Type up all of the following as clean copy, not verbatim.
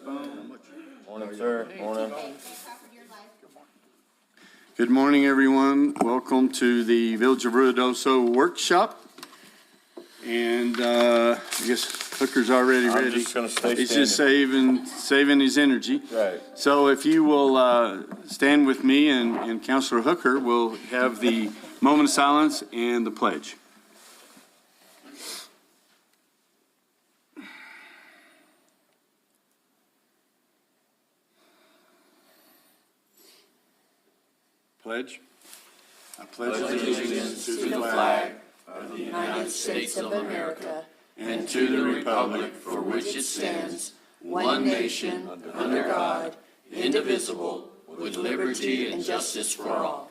Morning, sir. Morning. Good morning, everyone. Welcome to the Village of Ruidoso workshop. And I guess Hooker's already ready. I'm just gonna stay He's standing. just saving his energy. Right. So if you will stand with me and Councilor Hooker, we'll have the moment of silence and the pledge. Pledge. I pledge allegiance to the flag of the United States of America and to the republic for which it stands, one nation, under God, indivisible, with liberty and justice for all.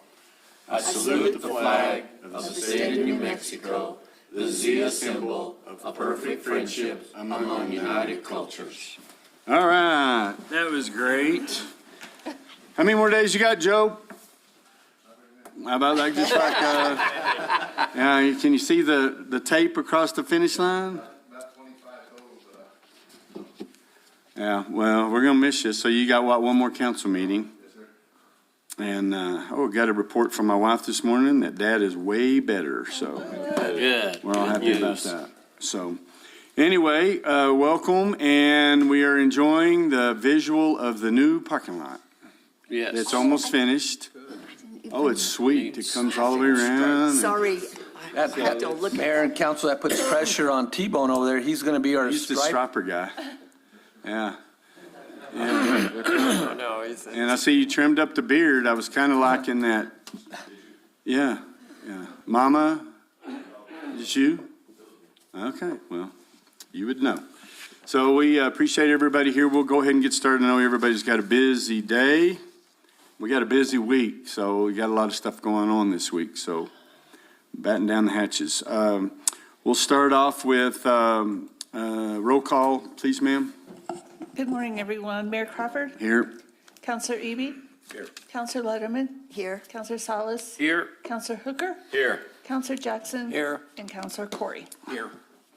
I salute the flag of the state of New Mexico, the Zia symbol of perfect friendship among united cultures. All right, that was great. How many more days you got, Joe? How about like just like, can you see the tape across the finish line? About 25 holes. Yeah, well, we're gonna miss you. So you got what, one more council meeting? Yes, sir. And, got a report from my wife this morning that Dad is way better, so. Good. We're all happy about that. So, anyway, welcome, and we are enjoying the visual of the new parking lot. Yes. It's almost finished. Oh, it's sweet. It comes all the way around. Sorry, I have to look Mayor and council, that puts pressure on T-Bone over there. He's gonna be our He's the stripe. striper guy. Yeah. No, he's. And I see you trimmed up the beard. I was kind of liking that. Yeah, yeah. Mama, is it you? Okay, well, you would know. So we appreciate everybody here. We'll go ahead and get started. I know everybody's got a busy day. We got a busy week, so we got a lot of stuff going on this week. So batten down the hatches. We'll start off with roll call, please, ma'am. Good morning, everyone. Mayor Crawford, Here. Councilor Eby. Here. Councilor Letterman, here. Councilor Salas, Here. Councilor Hooker, Here. Councilor Jackson. Here. And Councilor Corey. Here.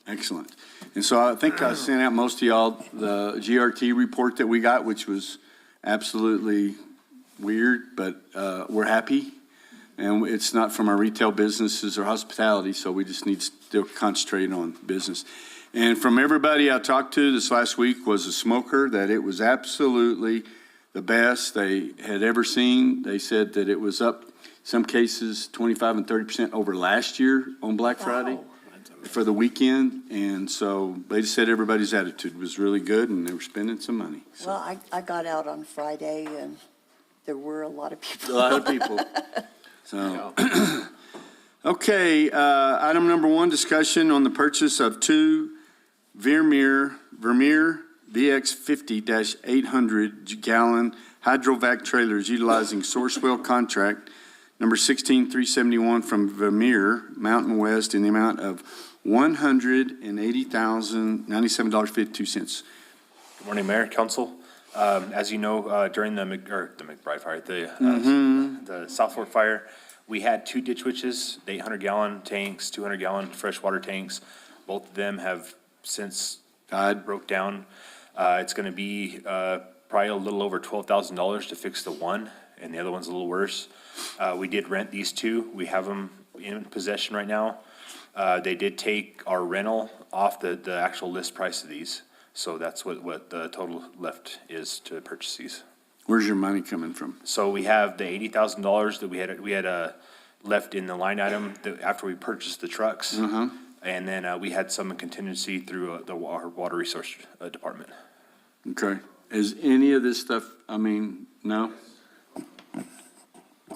Excellent. And so I think I sent out most of y'all the GRT report that we got, which was absolutely weird, but we're happy. And it's not from our retail businesses or hospitality, so we just need to still concentrate on business. And from everybody I talked to this last week was a smoker, that it was absolutely the best they had ever seen. They said that it was up, some cases, 25 and 30% over last year on Black Friday for the weekend. And so they just said everybody's attitude was really good and they were spending some money. So, Well, I got out on Friday and there were a lot of a people. lot of people. So, okay, item number one, discussion on the purchase of two Vermeer VX 50-800 gallon hydrovac trailers utilizing Sourcewell contract number 16371 from Vermeer Mountain West in the amount of $180,097.52. Good morning, Mayor, Council. As you know, during the McBride fire, the South Fork fire, we had two ditch witches, the 800-gallon tanks, 200-gallon freshwater tanks. Both of them have since Died. broke down. It's going to be probably a little over $12,000 to fix the one, and the other one's a little worse. We did rent these two. We have them in possession right now. They did take our rental off the actual list price of these. So that's what the total left is to purchase these. Where's your money coming from? So we have the $80,000 that we had left in the line item that after we purchased the trucks. And then we had some contingency through the water resource department. Okay. Is any of this stuff, no?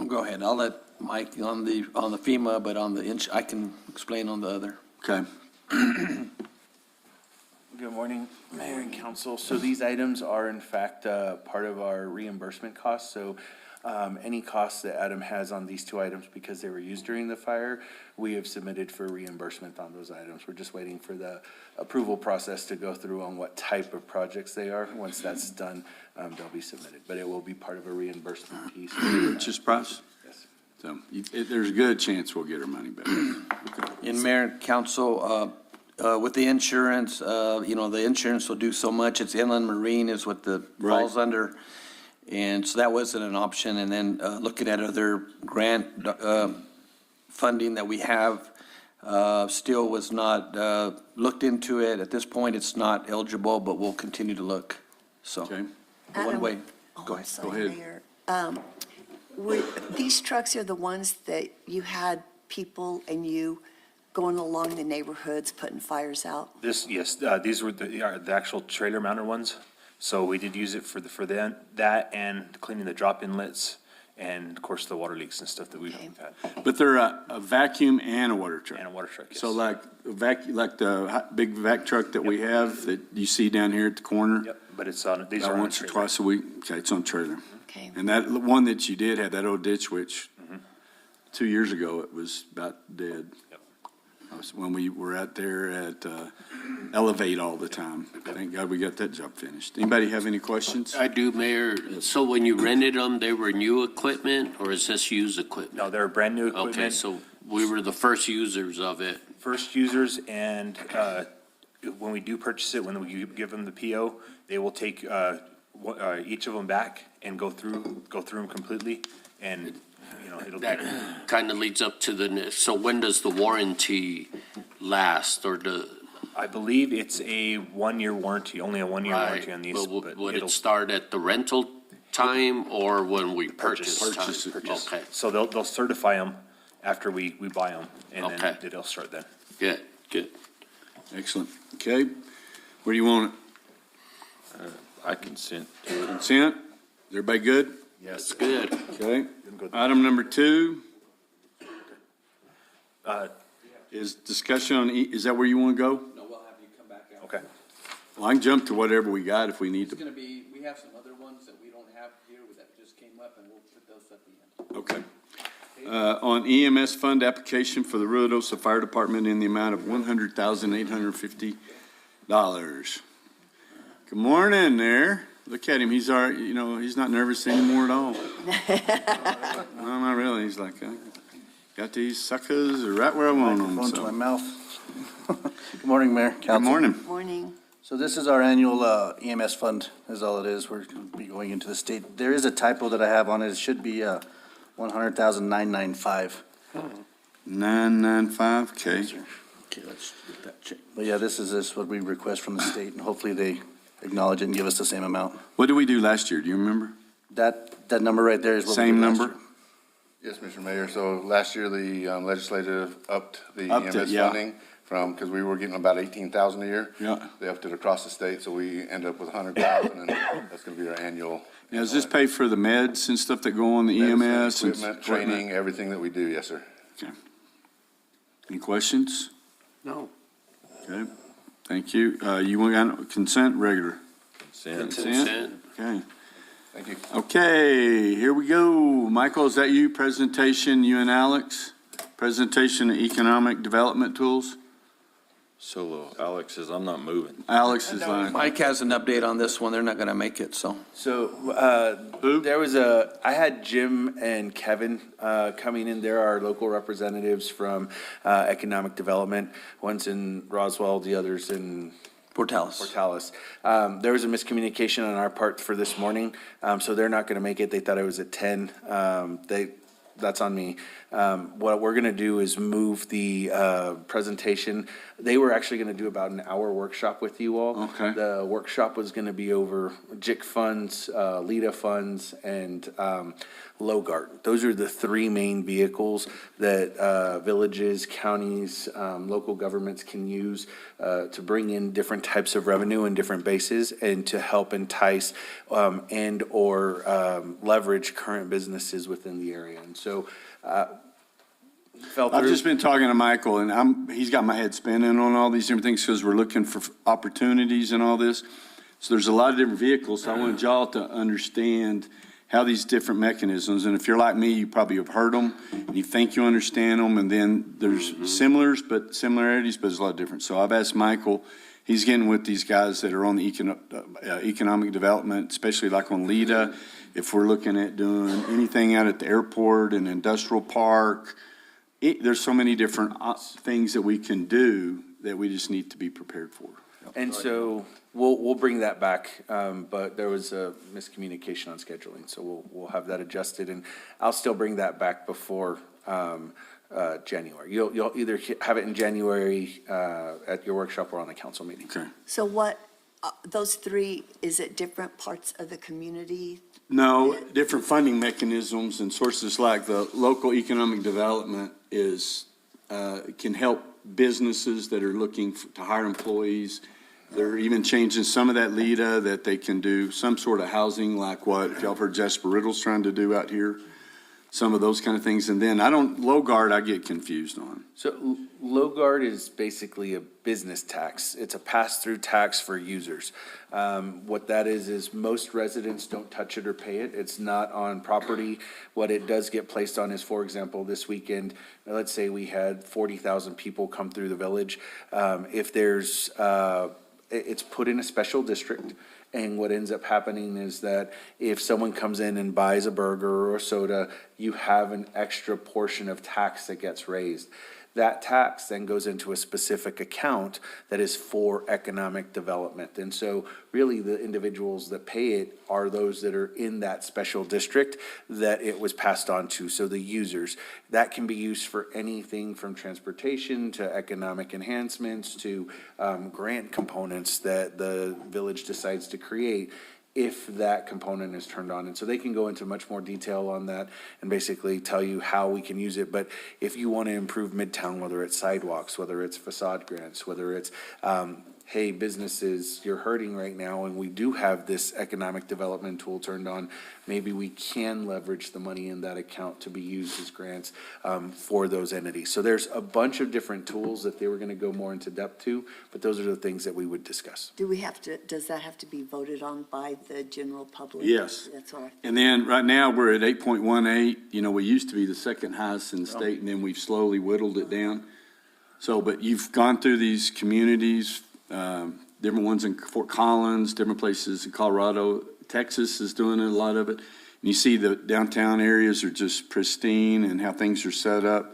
Go ahead. I'll let Mike on the FEMA, but on the I can explain on the other. Okay. Good morning, Mayor and Council. So these items are in fact part of our reimbursement costs. So any costs that Adam has on these two items because they were used during the fire, we have submitted for reimbursement on those items. We're just waiting for the approval process to go through on what type of projects they are. Once that's done, they'll be submitted, but it will be part of a reimbursement piece. Purchase price? Yes. So there's a good chance we'll get our money back. In Mayor and Council, With the insurance, the insurance will do so much. It's inland marine is what the falls under. And so that wasn't an option. And then looking at other grant funding that we have, still was not looked into it. At this point, it's not eligible, but we'll continue to look. So, Okay. one Adam, way. oh, Go I'm ahead. sorry, Go ahead. Mayor. These trucks are the ones that you had people and you going along the neighborhoods, putting fires out? Yes, these were the actual trailer mounted ones. So we did use it for that and cleaning the drop inlets and of course the water leaks and stuff that we've had. But they're a vacuum and a water truck. And a water truck, yes. So like the big vac truck that we have that you see down here at the corner? Yep, but it's on, these are About on a once or trailer. twice a week? Okay, it's on trailer. Okay. And that one that you did have, that old ditch witch, 2 years ago, it was about dead. Yep. That was when we were out there at Elevate all the time. Thank God we got that job finished. Anybody have any questions? I do, Mayor. So when you rented them, they were new equipment or is this used equipment? No, they're brand new Okay, equipment. so we were the first users of it. First users, and when we do purchase it, when we give them the PO, they will take each of them back and go through them completely, and, it'll be. That kind of leads up to so when does the warranty last or I believe it's a 1-year warranty, only a 1-year warranty on these, but would it'll. it start at the rental time or when we purchase time? Purchase it. Okay, So they'll certify them after we buy them, and then Okay. it'll start then. good. Excellent. Okay. Where do you want I consent. it? Consent? Everybody good? Yes. Good. Okay. Item number 2 Uh, is discussion on, is that where you want to go? No, we'll have you come back out. Okay. Well, I can jump to whatever we got if we need It's to. gonna be, we have some other ones that we don't have here that just came up, and we'll put those at the end. Okay. On EMS fund application for the Ruidoso Fire Department in the amount of $100,850. Good morning there. Look at him. He's he's not nervous anymore at all. No, not really. He's like, got these suckers right where I want them. Phone to my So. mouth. Good morning, Mayor, Council. Good morning. Morning. So this is our annual EMS fund, is all it is. We're going to be going into the state. There is a typo that I have on it. It should be 100,995. 995, okay. Okay, let's get that checked. But yeah, this is what we request from the state, and hopefully they acknowledge it and give us the same amount. What did we do last year? Do you remember? That number right there is what we Same did last number? year. Yes, Mr. Mayor, so last year, the legislative upped the Upped it, EMS yeah. funding from, because we were getting about 18,000 a year. Yeah. They upped it across the state, so we end up with 100,000, and that's gonna be our annual. Now, does this pay for the meds and stuff that go on the EMS? Medicine, and Equipment, whatnot? training, everything that we do, yes, sir. Okay. Any questions? No. Okay, thank you. You want consent, regular? Consent. Okay. Thank you. Okay, here we go. Michael, is that you? Presentation, you and Alex? Presentation of economic development tools? Solo. Alex says, I'm not moving. Alex is like, Mike has an update on this one. They're not gonna make it, so. So, Who? there was I had Jim and Kevin, coming in. They're our local representatives from, economic development. One's in Roswell, the other's in Portales. Portales. There was a miscommunication on our part for this morning, so they're not gonna make it. They thought it was at 10. That's on me. What we're gonna do is move the, presentation. They were actually gonna do about an hour workshop with you all. Okay. The workshop was gonna be over JIC funds, LIDA funds, and, LOGART. Those are the 3 main vehicles that, villages, counties, local governments can use, to bring in different types of revenue and different bases and to help entice, and/or, leverage current businesses within the area. And so, fell I've through. just been talking to Michael, and he's got my head spinning on all these different things because we're looking for opportunities and all this. So there's a lot of different vehicles, so I wanted y'all to understand how these different mechanisms, and if you're like me, you probably have heard them, and you think you understand them, and then there's similarities, but there's a lot of difference. So I've asked Michael, he's getting with these guys that are on the economic development, especially like on LIDA, if we're looking at doing anything out at the airport and industrial park. There's so many different things that we can do that we just need to be prepared for. And so we'll bring that back, but there was a miscommunication on scheduling, so we'll have that adjusted, and I'll still bring that back before January. You'll either have it in January at your workshop or on the council meeting. Okay. So what, those three, is it different parts of the community? No, different funding mechanisms and sources like the local economic development is, can help businesses that are looking to hire employees. They're even changing some of that LEDA that they can do some sort of housing like what, if y'all have heard Jasper Riddle's trying to do out here, some of those kind of things. And then Logard, I get confused on. So Logard is basically a business tax. It's a pass-through tax for users. What that is most residents don't touch it or pay it. It's not on property. What it does get placed on is, for example, this weekend, let's say we had 40,000 people come through the village. If there's, it's put in a special district. And what ends up happening is that if someone comes in and buys a burger or a soda, you have an extra portion of tax that gets raised. That tax then goes into a specific account that is for economic development. And so really the individuals that pay it are those that are in that special district that it was passed on to. So the users, that can be used for anything from transportation to economic enhancements to grant components that the village decides to create, if that component is turned on. And so they can go into much more detail on that and basically tell you how we can use it. But if you want to improve Midtown, whether it's sidewalks, whether it's facade grants, whether it's, hey, businesses, you're hurting right now, and we do have this economic development tool turned on, maybe we can leverage the money in that account to be used as grants for those entities. So there's a bunch of different tools that they were going to go more into depth to, but those are the things that we would discuss. Do we have to, does that have to be voted on by the general public? Yes. That's all. And then right now, we're at 8.18. You know, we used to be the second highest in the state, and then we've slowly whittled it down. So, but you've gone through these communities, different ones in Fort Collins, different places in Colorado. Texas is doing a lot of it. And you see the downtown areas are just pristine and how things are set up.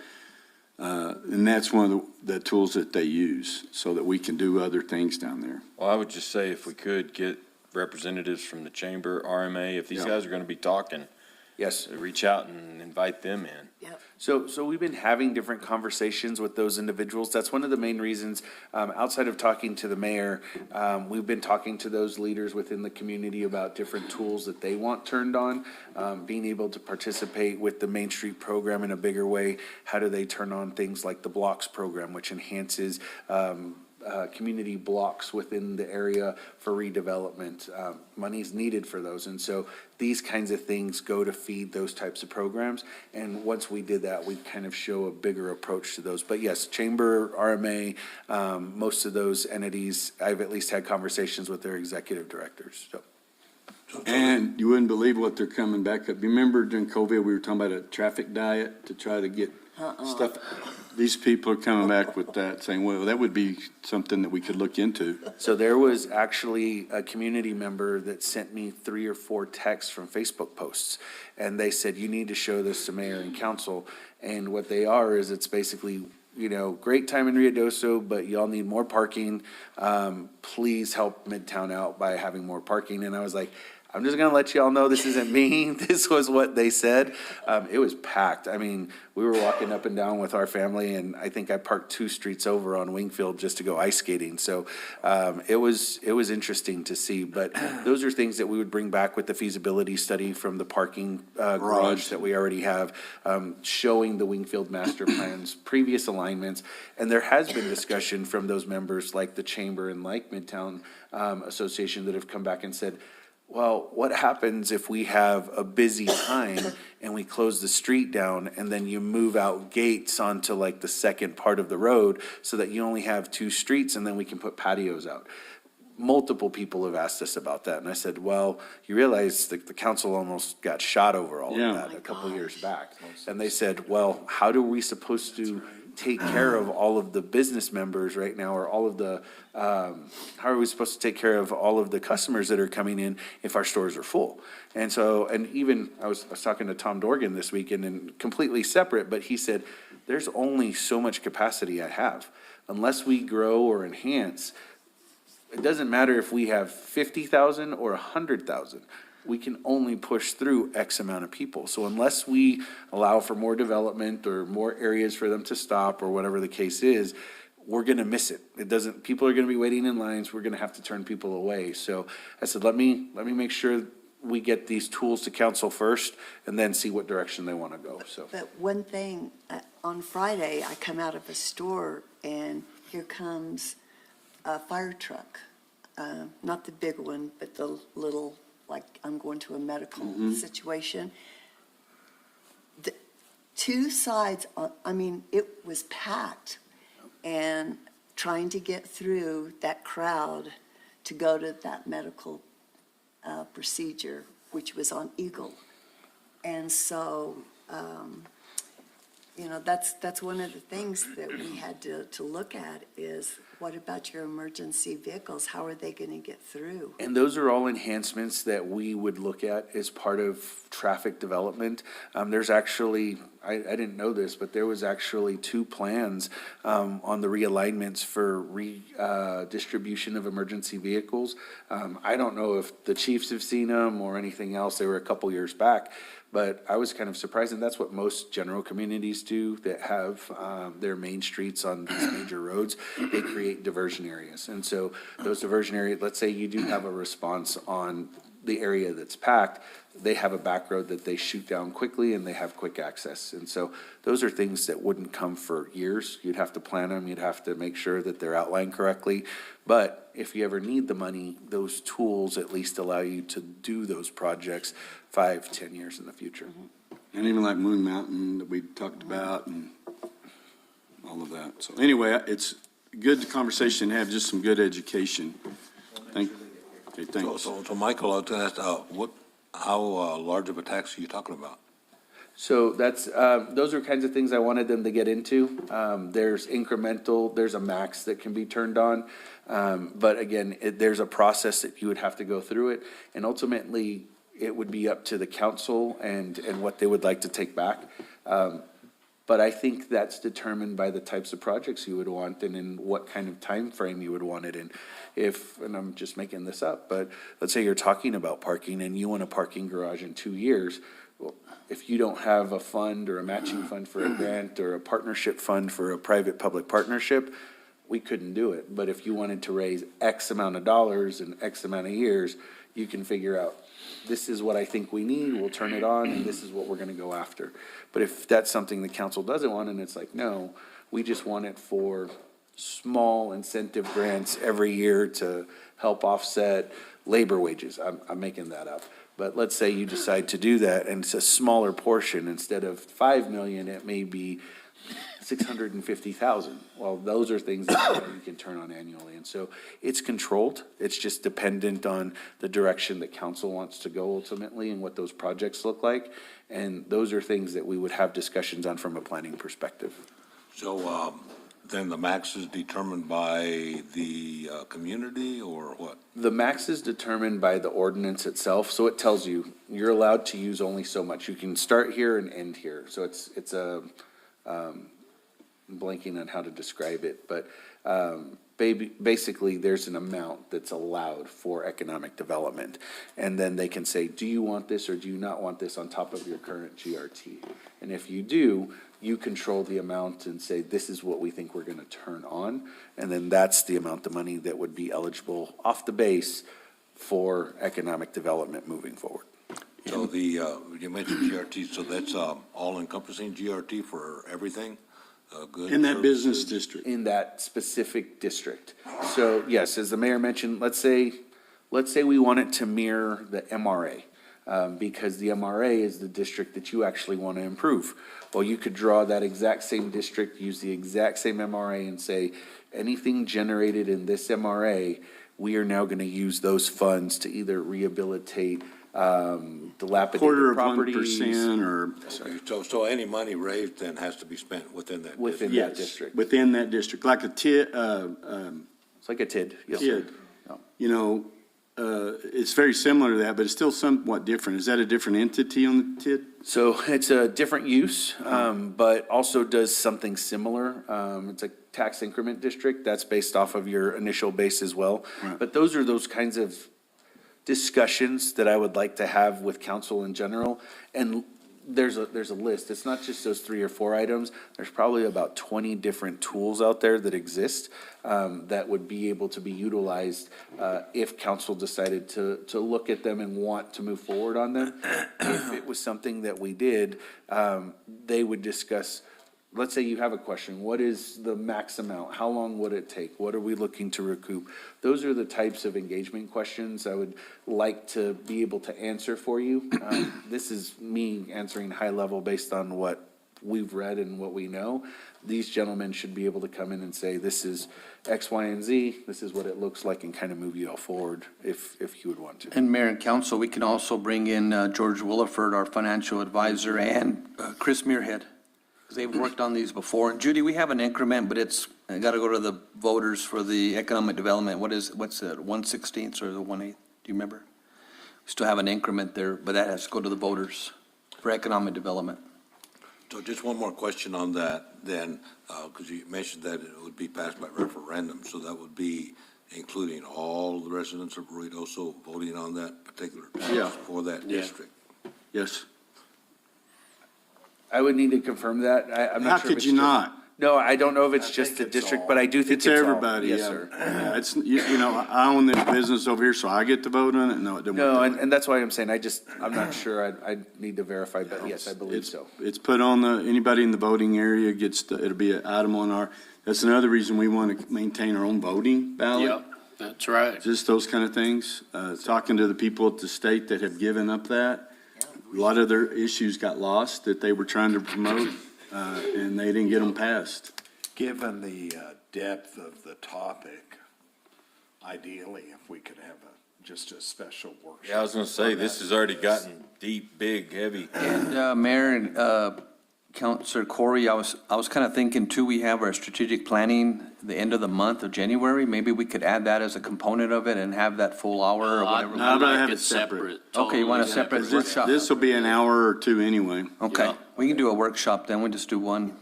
And that's one of the tools that they use so that we can do other things down there. Well, I would just say if we could get representatives from the chamber, RMA, if these Yeah. guys are going to be talking, Yes. reach out and invite them in. Yep. So we've been having different conversations with those individuals. That's one of the main reasons, outside of talking to the mayor, we've been talking to those leaders within the community about different tools that they want turned on, being able to participate with the Main Street program in a bigger way. How do they turn on things like the Blocks program, which enhances community blocks within the area for redevelopment. Money's needed for those. And so these kinds of things go to feed those types of programs. And once we did that, we kind of show a bigger approach to those. But yes, Chamber, RMA, most of those entities, I've at least had conversations with their executive directors, so. And you wouldn't believe what they're coming back up. Remember during COVID, we were talking about a traffic diet to try to get stuff. These people are coming back with that, saying, well, that would be something that we could look into. So there was actually a community member that sent me 3 or 4 texts from Facebook posts. And they said, you need to show this to mayor and council. And what they are is it's basically, you know, great time in Ruidoso, but y'all need more parking. Please help Midtown out by having more parking. And I was like, I'm just gonna let y'all know this isn't me. This was what they said. It was packed. I mean, we were walking up and down with our family, and I think I parked 2 streets over on Wingfield just to go ice skating. So it was interesting to see. But those are things that we would bring back with the feasibility study from the parking garage that we already have, showing the Wingfield master plans, previous alignments. And there has been discussion from those members like the Chamber and like Midtown Association that have come back and said, well, what happens if we have a busy time and we close the street down and then you move out gates onto like the second part of the road so that you only have 2 streets and then we can put patios out? Multiple people have asked us about that. And I said, well, you realize the council almost got shot over all of that a couple years back. And they said, well, how are we supposed to take care of all of the business members right now, or all of the, how are we supposed to take care of all of the customers that are coming in if our stores are full? And so, and even I was talking to Tom Dorgan this weekend, and completely separate, but he said, there's only so much capacity I have. unless we grow or enhance, it doesn't matter if we have 50,000 or 100,000. We can only push through X amount of people. So unless we allow for more development or more areas for them to stop or whatever the case is, we're gonna miss it. It doesn't, people are gonna be waiting in lines, we're gonna have to turn people away. So I said, let me make sure we get these tools to council first and then see what direction they wanna go, so. But one thing, on Friday, I come out of a store and here comes a fire truck. Not the big one, but the little, like I'm going to a medical situation. The two sides, I mean, it was packed. And trying to get through that crowd to go to that medical procedure, which was on Eagle. And so, that's one of the things that we had to look at is, what about your emergency vehicles? How are they going to get through? And those are all enhancements that we would look at as part of traffic development. There's actually, I didn't know this, but there was actually 2 plans on the realignments for distribution of emergency vehicles. I don't know if the chiefs have seen them or anything else. They were a couple years back. But I was kind of surprised, and that's what most general communities do that have their main streets on these major roads. They create diversion areas. And so those diversion areas, let's say you do have a response on the area that's packed, they have a back road that they shoot down quickly and they have quick access. And so those are things that wouldn't come for years. You'd have to plan them, you'd have to make sure that they're outlined correctly. But if you ever need the money, those tools at least allow you to do those projects 5-10 years in the future. And even like Moon Mountain that we talked about and all of that. So anyway, it's a good conversation to have, just some good education. Okay, thanks. So Michael, I was gonna ask, how large of a tax are you talking about? So that's, those are kinds of things I wanted them to get into. There's incremental, there's a max that can be turned on. But again, there's a process that you would have to go through it. And ultimately, it would be up to the council and what they would like to take back. But I think that's determined by the types of projects you would want and in what kind of time frame you would want it in. If, and I'm just making this up, but let's say you're talking about parking and you want a parking garage in 2 years. Well, if you don't have a fund or a matching fund for a grant or a partnership fund for a private-public partnership, we couldn't do it. But if you wanted to raise X amount of dollars in X amount of years, you can figure out, this is what I think we need, we'll turn it on, and this is what we're gonna go after. But if that's something the council doesn't want, and it's like, no, we just want it for small incentive grants every year to help offset labor wages, I'm making that up. But let's say you decide to do that, and it's a smaller portion, instead of 5 million, it may be 650,000. Well, those are things that you can turn on annually. And so it's controlled. It's just dependent on the direction that council wants to go ultimately and what those projects look like. And those are things that we would have discussions on from a planning perspective. So, then the max is determined by the community or what? The max is determined by the ordinance itself. So it tells you, you're allowed to use only so much. You can start here and end here. So it's a, blanking on how to describe it, but basically there's an amount that's allowed for economic development. And then they can say, do you want this or do you not want this on top of your current GRT? And if you do, you control the amount and say, this is what we think we're gonna turn on. And then that's the amount of money that would be eligible off the base for economic development moving forward. So you mentioned GRT, so that's all-encompassing GRT for everything? Good In that business services? district. In that specific district. So yes, as the mayor mentioned, let's say we want it to mirror the MRA, because the MRA is the district that you actually want to improve. Well, you could draw that exact same district, use the exact same MRA and say, anything generated in this MRA, we are now going to use those funds to either rehabilitate dilapidated properties. 1% or So any money raised then has to be spent within that within district? that district. within that district, like a TID, It's like a TID. Yes, sir. TID. You know, it's very similar to that, but it's still somewhat different. Is that a different entity on the TID? So it's a different use, but also does something similar. It's a tax increment district. That's based off of your initial base as well. Right. But those are those kinds of discussions that I would like to have with council in general. And there's a list. It's not just those 3 or 4 items. There's probably about 20 different tools out there that exist that would be able to be utilized if council decided to look at them and want to move forward on them. If it was something that we did, they would discuss, let's say you have a question, what is the max amount? How long would it take? What are we looking to recoup? Those are the types of engagement questions I would like to be able to answer for you. This is me answering high level based on what we've read and what we know. These gentlemen should be able to come in and say, this is X, Y, and Z, this is what it looks like, and kind of move you all forward if you would want to. And Mayor and Council, we can also bring in George Williford, our financial advisor, and Chris Muirhead, because they've worked on these before. And Judy, we have an increment, but it's got to go to the voters for the economic development. What's it, 1/16 or the 1/8? Do you remember? We still have an increment there, but that has to go to the voters for economic development. So just one more question on that then, because you mentioned that it would be passed by referendum, so that would be including all the residents of Ruidoso voting on that particular Yeah. tax for that district. Yes. I would need to confirm that. I'm How not sure. if could it's you just- not? No, I don't know if it's just the district, but I do think It's it's all. everybody, Yes, yeah. sir. Yeah, it's, you know, I own this business over here, so I get to vote on it? No, it doesn't work No, that and, way. and that's why I'm saying, I'm not sure. I need to verify, but yes, I believe It's- so. It's put on anybody in the voting area it'll be an item on that's another reason we want to maintain our own voting ballot. Yep, that's right. Just those kind of things. Talking to the people at the state that have given up that, a lot of their issues got lost that they were trying to promote, and they didn't get them passed. Given the depth of the topic, ideally, if we could have just a special workshop. Yeah, I was gonna say, this has already gotten deep, big, heavy. And Mayor and Councilor Corey, I was kind of thinking too, we have our strategic planning the end of the month of January. Maybe we could add that as a component of it and have that full hour or whatever. I'd rather have like it separate. Okay, you want a totally separate workshop? This will be an hour or two anyway. Okay, Yeah. we can do a workshop then. We just do one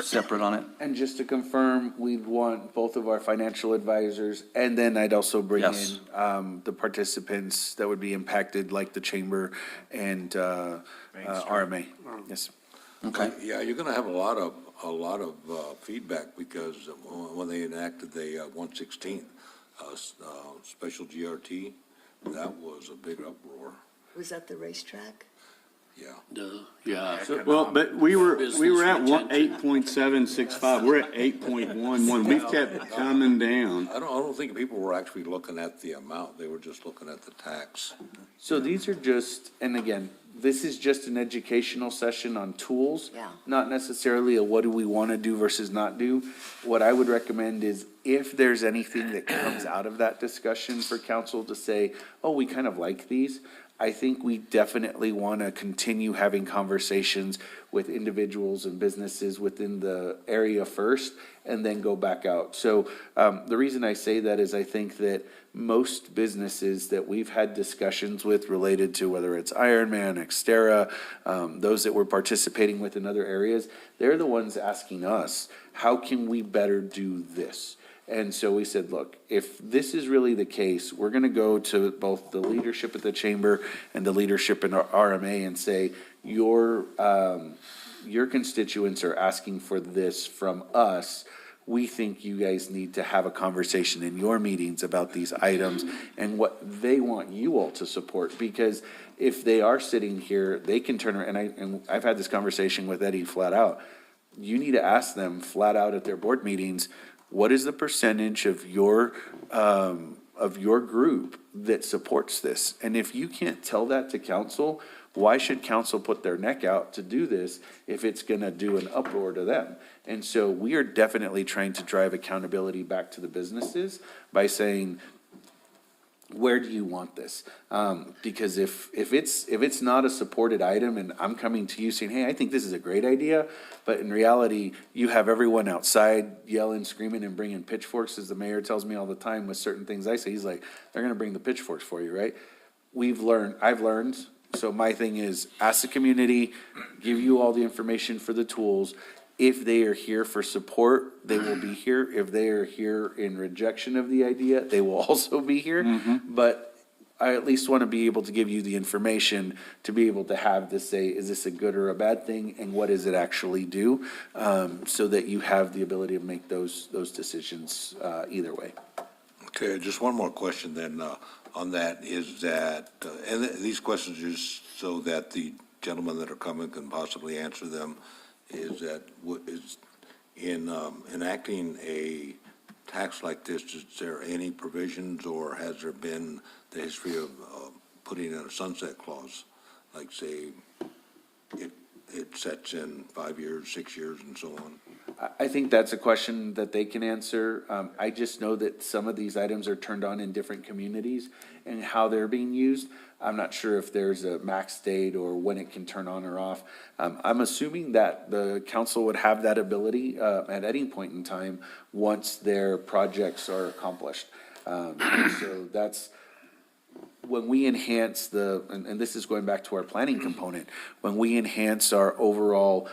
separate on it. And just to confirm, we'd want both of our financial advisors, and then I'd also bring Yes. in the participants that would be impacted, like the chamber and RMA. Yes. Okay. Yeah, you're gonna have a lot of feedback because when they enacted the 1/16 special GRT, that was a big uproar, Was that the racetrack? yeah. Yeah. Well, but we were at Business 8.765. We're at 8.11. We've kept coming down. I don't think people were actually looking at the amount, they were just looking at the tax. So these are just, and again, this is just an educational session on tools. Yeah. Not necessarily a what do we want to do versus not do. What I would recommend is if there's anything that comes out of that discussion for council to say, oh, we kind of like these, I think we definitely want to continue having conversations with individuals and businesses within the area first and then go back out. So the reason I say that is I think that most businesses that we've had discussions with related to whether it's Ironman, Xterra, those that we're participating with in other areas, they're the ones asking us, how can we better do this? And so we said, look, if this is really the case, we're going to go to both the leadership at the chamber and the leadership in our RMA and say, your constituents are asking for this from us. We think you guys need to have a conversation in your meetings about these items and what they want you all to support. Because if they are sitting here, they can turn around, and I've had this conversation with Eddie flat out. You need to ask them flat out at their board meetings, what is the percentage of your group that supports this? And if you can't tell that to council, why should council put their neck out to do this if it's gonna do an uproar to them? And so we are definitely trying to drive accountability back to the businesses by saying, where do you want this? Because if it's not a supported item and I'm coming to you saying, hey, I think this is a great idea, but in reality, you have everyone outside yelling, screaming, and bringing pitchforks, as the mayor tells me all the time with certain things I say, he's like, they're gonna bring the pitchforks for you, right? I've learned, so my thing is, ask the community, give you all the information for the tools. If they are here for support, they will be here. If they are here in rejection of the idea, they will also be here. But I at least want to be able to give you the information to be able to have this say, is this a good or a bad thing? And what does it actually do? So that you have the ability to make those decisions either way. Okay, just one more question then, on that, is that, and these questions just so that the gentlemen that are coming can possibly answer them, is that, is in enacting a tax like this, is there any provisions or has there been the history of putting in a sunset clause? Like say, it sets in 5 years, 6 years and so on? I think that's a question that they can answer. I just know that some of these items are turned on in different communities and how they're being used. I'm not sure if there's a max date or when it can turn on or off. I'm assuming that the council would have that ability at any point in time once their projects are accomplished. So that's, when we enhance and this is going back to our planning component, when we enhance our overall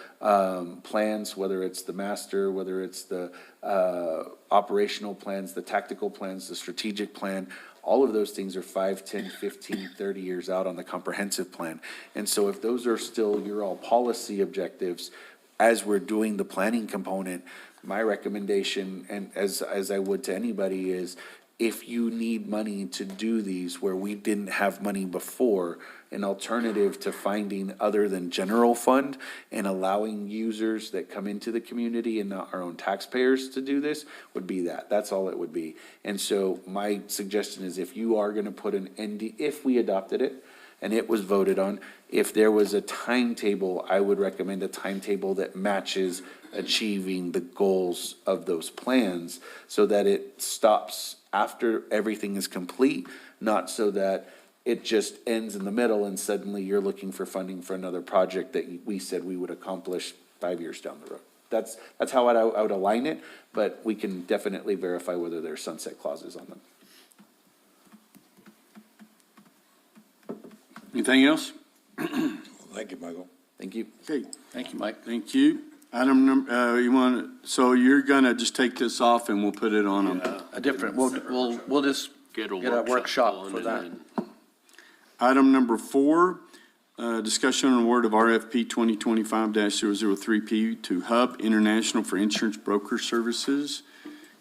plans, whether it's the master, whether it's the operational plans, the tactical plans, the strategic plan, all of those things are 5, 10, 15, 30 years out on the comprehensive plan. And so if those are still your all policy objectives, as we're doing the planning component, my recommendation, and as I would to anybody, is if you need money to do these where we didn't have money before, an alternative to finding other than general fund and allowing users that come into the community and not our own taxpayers to do this would be that. That's all it would be. And so my suggestion is if you are gonna put an ND, if we adopted it and it was voted on, if there was a timetable, I would recommend a timetable that matches achieving the goals of those plans so that it stops after everything is complete, not so that it just ends in the middle and suddenly you're looking for funding for another project that we said we would accomplish 5 years down the road. That's how I would align it, but we can definitely verify whether there's sunset clauses on them. Anything else? Thank you, Michael. Thank you. Okay, Thank you, Mike. thank you. Item number, you want, so you're gonna just take this off and we'll put it on A different, we'll just Get get a workshop going for and that. then- Item number 4, discussion and award of RFP 2025-003P to Hub International for insurance broker services.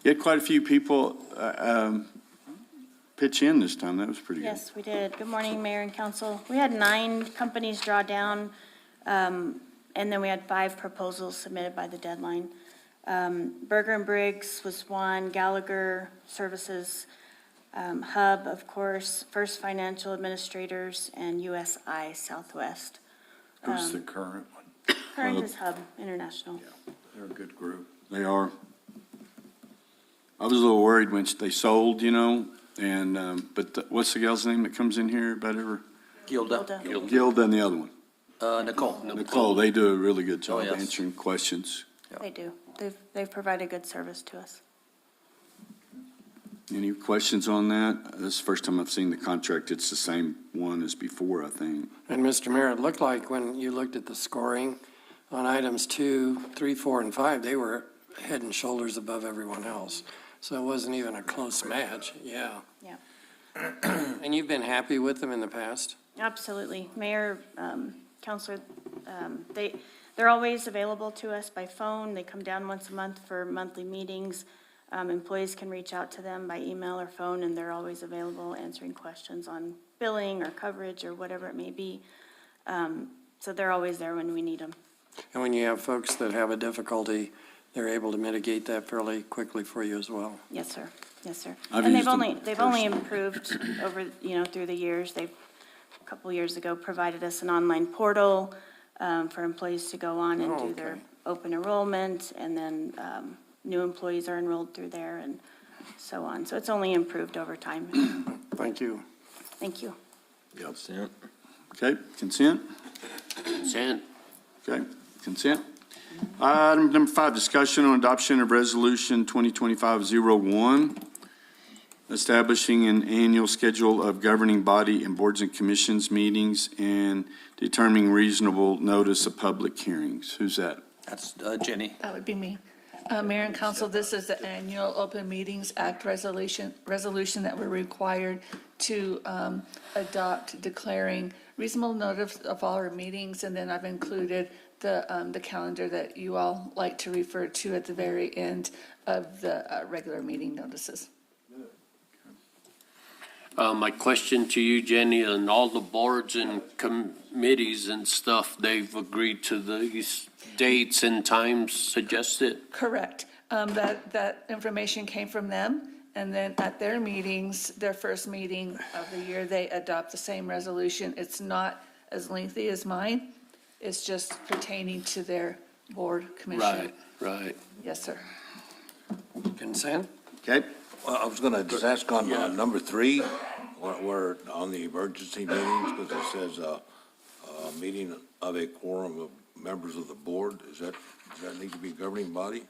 You had quite a few people pitch in this time. That was pretty good. Yes, we did. Good morning, Mayor and Council. We had 9 companies draw down, and then we had 5 proposals submitted by the deadline. Berger and Briggs was one, Gallagher Services, Hub, of course, First Financial Administrators, and USI Southwest. Who's the current one? Current is Hub International. They're a good group. They are. I was a little worried when they sold, and, but what's the gal's name that comes in here about ever? Gilda. Gilda and the other one. Nicole. Nicole, they do a really good job yes. answering questions. They do. They've provided good service to us. Any questions on that? This is the first time I've seen the contract. It's the same one as before, I think. And Mr. Mayor, it looked like when you looked at the scoring on items 2, 3, 4, and 5, they were head and shoulders above everyone else. So it wasn't even a close match, yeah. Yeah. And you've been happy with them in the past? Absolutely. Mayor, Counselor, they're always available to us by phone. They come down once a month for monthly meetings. Employees can reach out to them by email or phone, and they're always available answering questions on billing or coverage or whatever it may be. So they're always there when we need them. And when you have folks that have a difficulty, they're able to mitigate that fairly quickly for you as well? Yes, sir. Yes, sir. I've And used them they've only improved over, through the years. They've, a couple years ago, provided us an online portal for employees to go on and do their open enrollment, and then new employees are enrolled through there, and so on. So it's only improved over time. Thank you. Thank you. Consent. Okay, consent? Consent. Okay, consent. Item number 5, discussion on adoption of resolution 2025-01, establishing an annual schedule of governing body and boards and commissions meetings and determining reasonable notice of public hearings. Who's that? That's Jenny. That would be me. Mayor and council, this is the annual Open Meetings Act resolution that we're required to adopt, declaring reasonable notice of all our meetings, and then I've included the calendar that you all like to refer to at the very end of the regular meeting notices. My question to you, Jenny, and all the boards and committees and stuff, they've agreed to these dates and times suggested? Correct. That information came from them, and then at their meetings, their first meeting of the year, they adopt the same resolution. It's not as lengthy as mine. It's just pertaining to their board commission. Right. Yes, sir. Consent? Okay, Well, I was gonna just ask on number 3, where on the emergency meetings, because it says, a meeting of a quorum of members of the board, does that need to be governing body?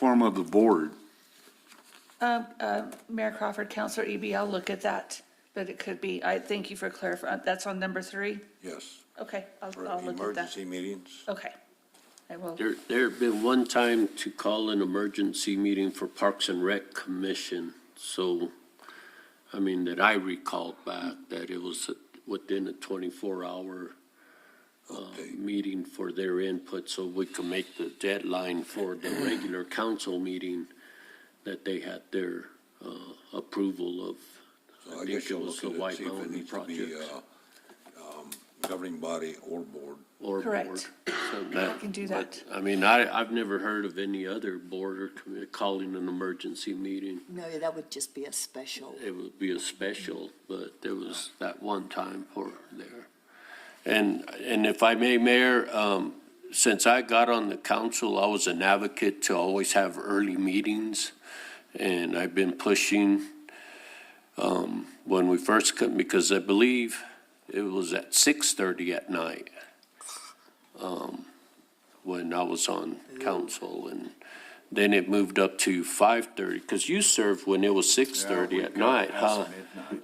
quorum of the board. Mayor Crawford, Counselor Eby, I'll look at that, but it could be, I thank you for clarifying. That's on number 3? Yes. Okay, I'll For look at that. emergency meetings? Okay, I will. There have been one time to call an emergency meeting for Parks and Rec Commission. So, I mean, that I recalled back, that it was within a 24-hour meeting for their input, so we could make the deadline for the regular council meeting that they had their approval of. So I I guess think it you'll was look the at it, see White if it Mountain needs to be, project. governing body or board. Or Correct. board. So I can do that. but, I mean, I've never heard of any other board or committee calling an emergency meeting. No, that would just be a special. It would be a special, but there was that one time for there. And if I may, Mayor, since I got on the council, I was an advocate to always have early meetings. And I've been pushing, when we first come, because I believe it was at 6:30 at night, when I was on council, and then it moved up to 5:30, because you served when it was 6:30 at night, huh?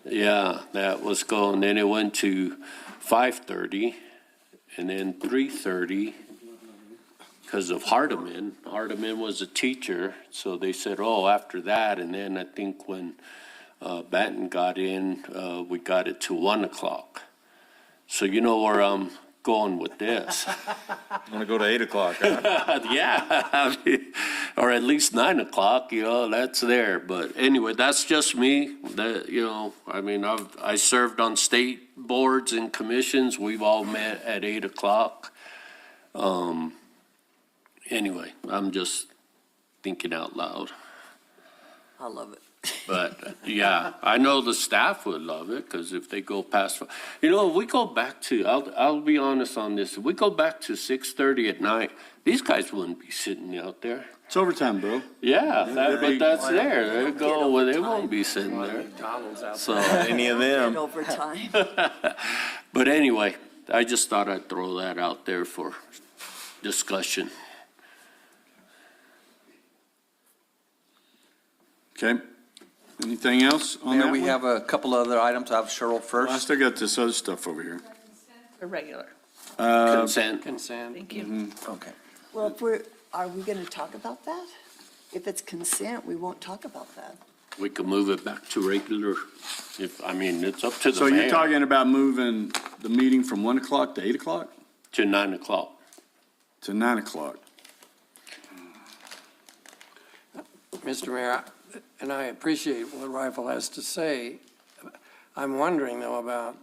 Yeah, that was going, then it went to 5:30, and then 3:30, because of Hardeman. Hardeman was a teacher, so they said, oh, after that, and then I think when Batten got in, we got it to 1 o'clock. So you know where I'm going with this. I'm gonna go to 8 o'clock, huh? Yeah, I mean, or at least 9 o'clock, that's there. But anyway, that's just me. I mean, I served on state boards and commissions. We've all met at 8 o'clock. Anyway, I'm just thinking out loud. I love it. But, yeah, I know the staff would love it, because if they go past, if we go back to, I'll be honest on this, if we go back to 6:30 at night, these guys wouldn't be sitting out there. It's overtime, bro. Yeah, but that's there. They go, well, they won't be sitting there. So, Any of them. Overtime. but anyway, I just thought I'd throw that out there for discussion. Okay. Anything else on Mayor, that we one? have a couple other items. I have Cheryl Well, I first. still got this other stuff over here. Irregular. Consent. Consent. Thank you. Okay. Well, are we going to talk about that? If it's consent, we won't talk about that. We can move it back to regular, it's up to the So you're mayor, talking about moving the meeting from 1 o'clock to 8 o'clock? to 9 o'clock. To 9 o'clock. Mr. Mayor, and I appreciate what Rifle has to say. I'm wondering, though, about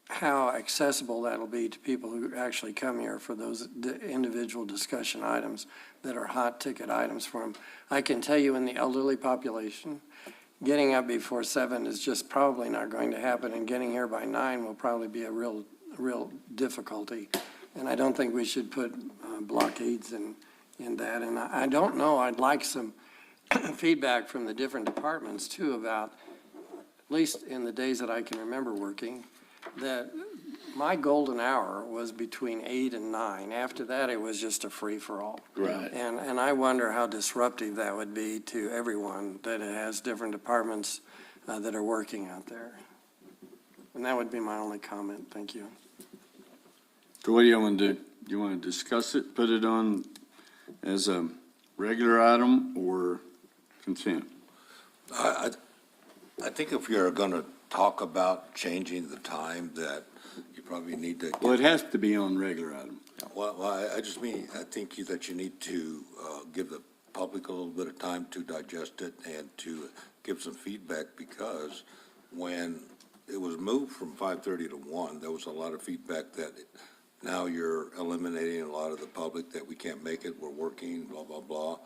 how accessible that'll be to people who actually come here for those individual discussion items that are hot ticket items for them. I can tell you in the elderly population, getting up before 7 is just probably not going to happen, and getting here by 9 will probably be a real difficulty. And I don't think we should put blockades in that. And I don't know, I'd like some feedback from the different departments too about, at least in the days that I can remember working, that my golden hour was between 8 and 9. After that, it was just a free-for-all. Right. And I wonder how disruptive that would be to everyone, that it has different departments that are working out there. And that would be my only comment. Thank you. So what do you want to do? Do you want to discuss it, put it on as a regular item or consent? I think if you're gonna talk about changing the time, that you probably need to. Well, it has to be on regular item. Well, I just mean, I think that you need to give the public a little bit of time to digest it and to give some feedback, because when it was moved from 5:30 to 1, there was a lot of feedback that now you're eliminating a lot of the public, that we can't make it, we're working, blah, blah, blah.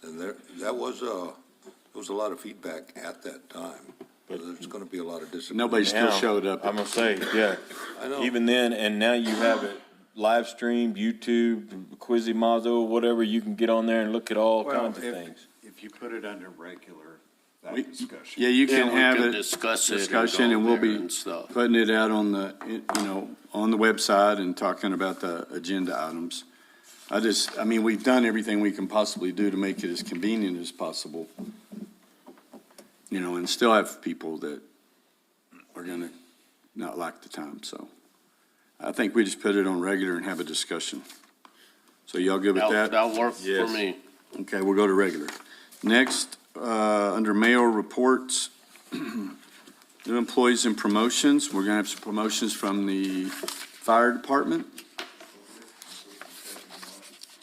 And there was a lot of feedback at that time. But there's gonna be a lot of disagreement. Nobody still Now, showed up. I'm gonna say, yeah, I know. even then, and now you have it live streamed, YouTube, Quizimodo, whatever, you can get on there and look at all Well, kinds of things. if you put it under regular, that We- discussion. Yeah, you Yeah, can we have can it. discuss it and Discussion, go and we'll there be and stuff. putting it out on the, on the website and talking about the agenda items. I mean, we've done everything we can possibly do to make it as convenient as possible. And still have people that are gonna not like the time, so. I think we just put it on regular and have a discussion. So y'all good with that? That'll work for Yes. me. Okay, we'll go to regular. Next, under mayor reports, new employees and promotions. We're gonna have some promotions from the fire department.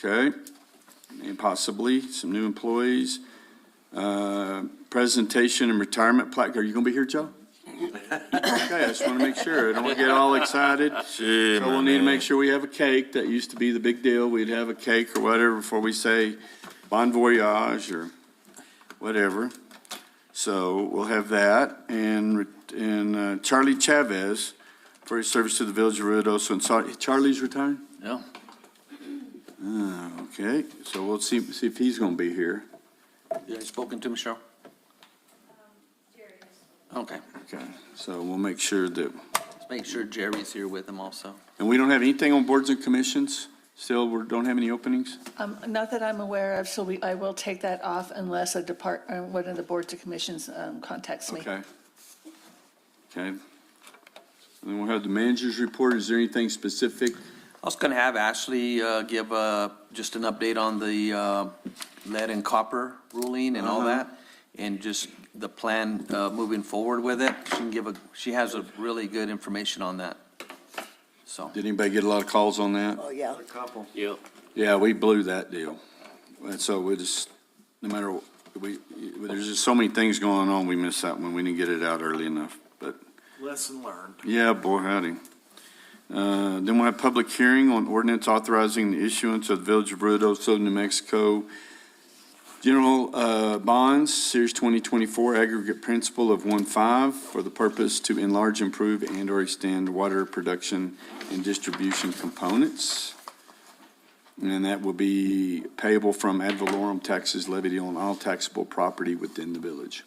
Okay, and possibly some new employees. Presentation and retirement plaque. Are you gonna be here, Joe? Okay, I just wanna make sure. I don't wanna get all excited. So we'll need to make sure we have a cake. That used to be the big deal. We'd have a cake or whatever before we say bon voyage or whatever. So we'll have that. And Charlie Chavez for his service to the village of Ruidoso. And Charlie's retiring? Yeah. Okay, so we'll see if he's gonna be here. You guys spoken to him, Cheryl? Okay, Okay, so we'll make sure that, let's make sure Jerry's here with him also. and we don't have anything on boards and commissions? Still, we don't have any openings? Not that I'm aware of, so I will take that off unless one of the boards or commissions contacts me. Okay. Okay. And then we'll have the manager's report. Is there anything specific? I was going to have Ashley give just an update on the lead and copper ruling and all that, and just the plan moving forward with it. She has a really good information on that. So, Did anybody get a lot of calls on that? Oh, yeah. Yeah. Yeah, we blew that deal. And so we just, no matter, there's just so many things going on, we missed that one. We didn't get it out early enough, but. Lesson learned. Yeah, boy, howdy. Then we'll have public hearing on ordinance authorizing the issuance of the Village of Ruidoso, New Mexico General Bonds, Series 2024, aggregate principal of 1.5 for the purpose to enlarge, improve, and/or extend water production and distribution components. And that will be payable from ad valorem taxes levied on all taxable property within the village.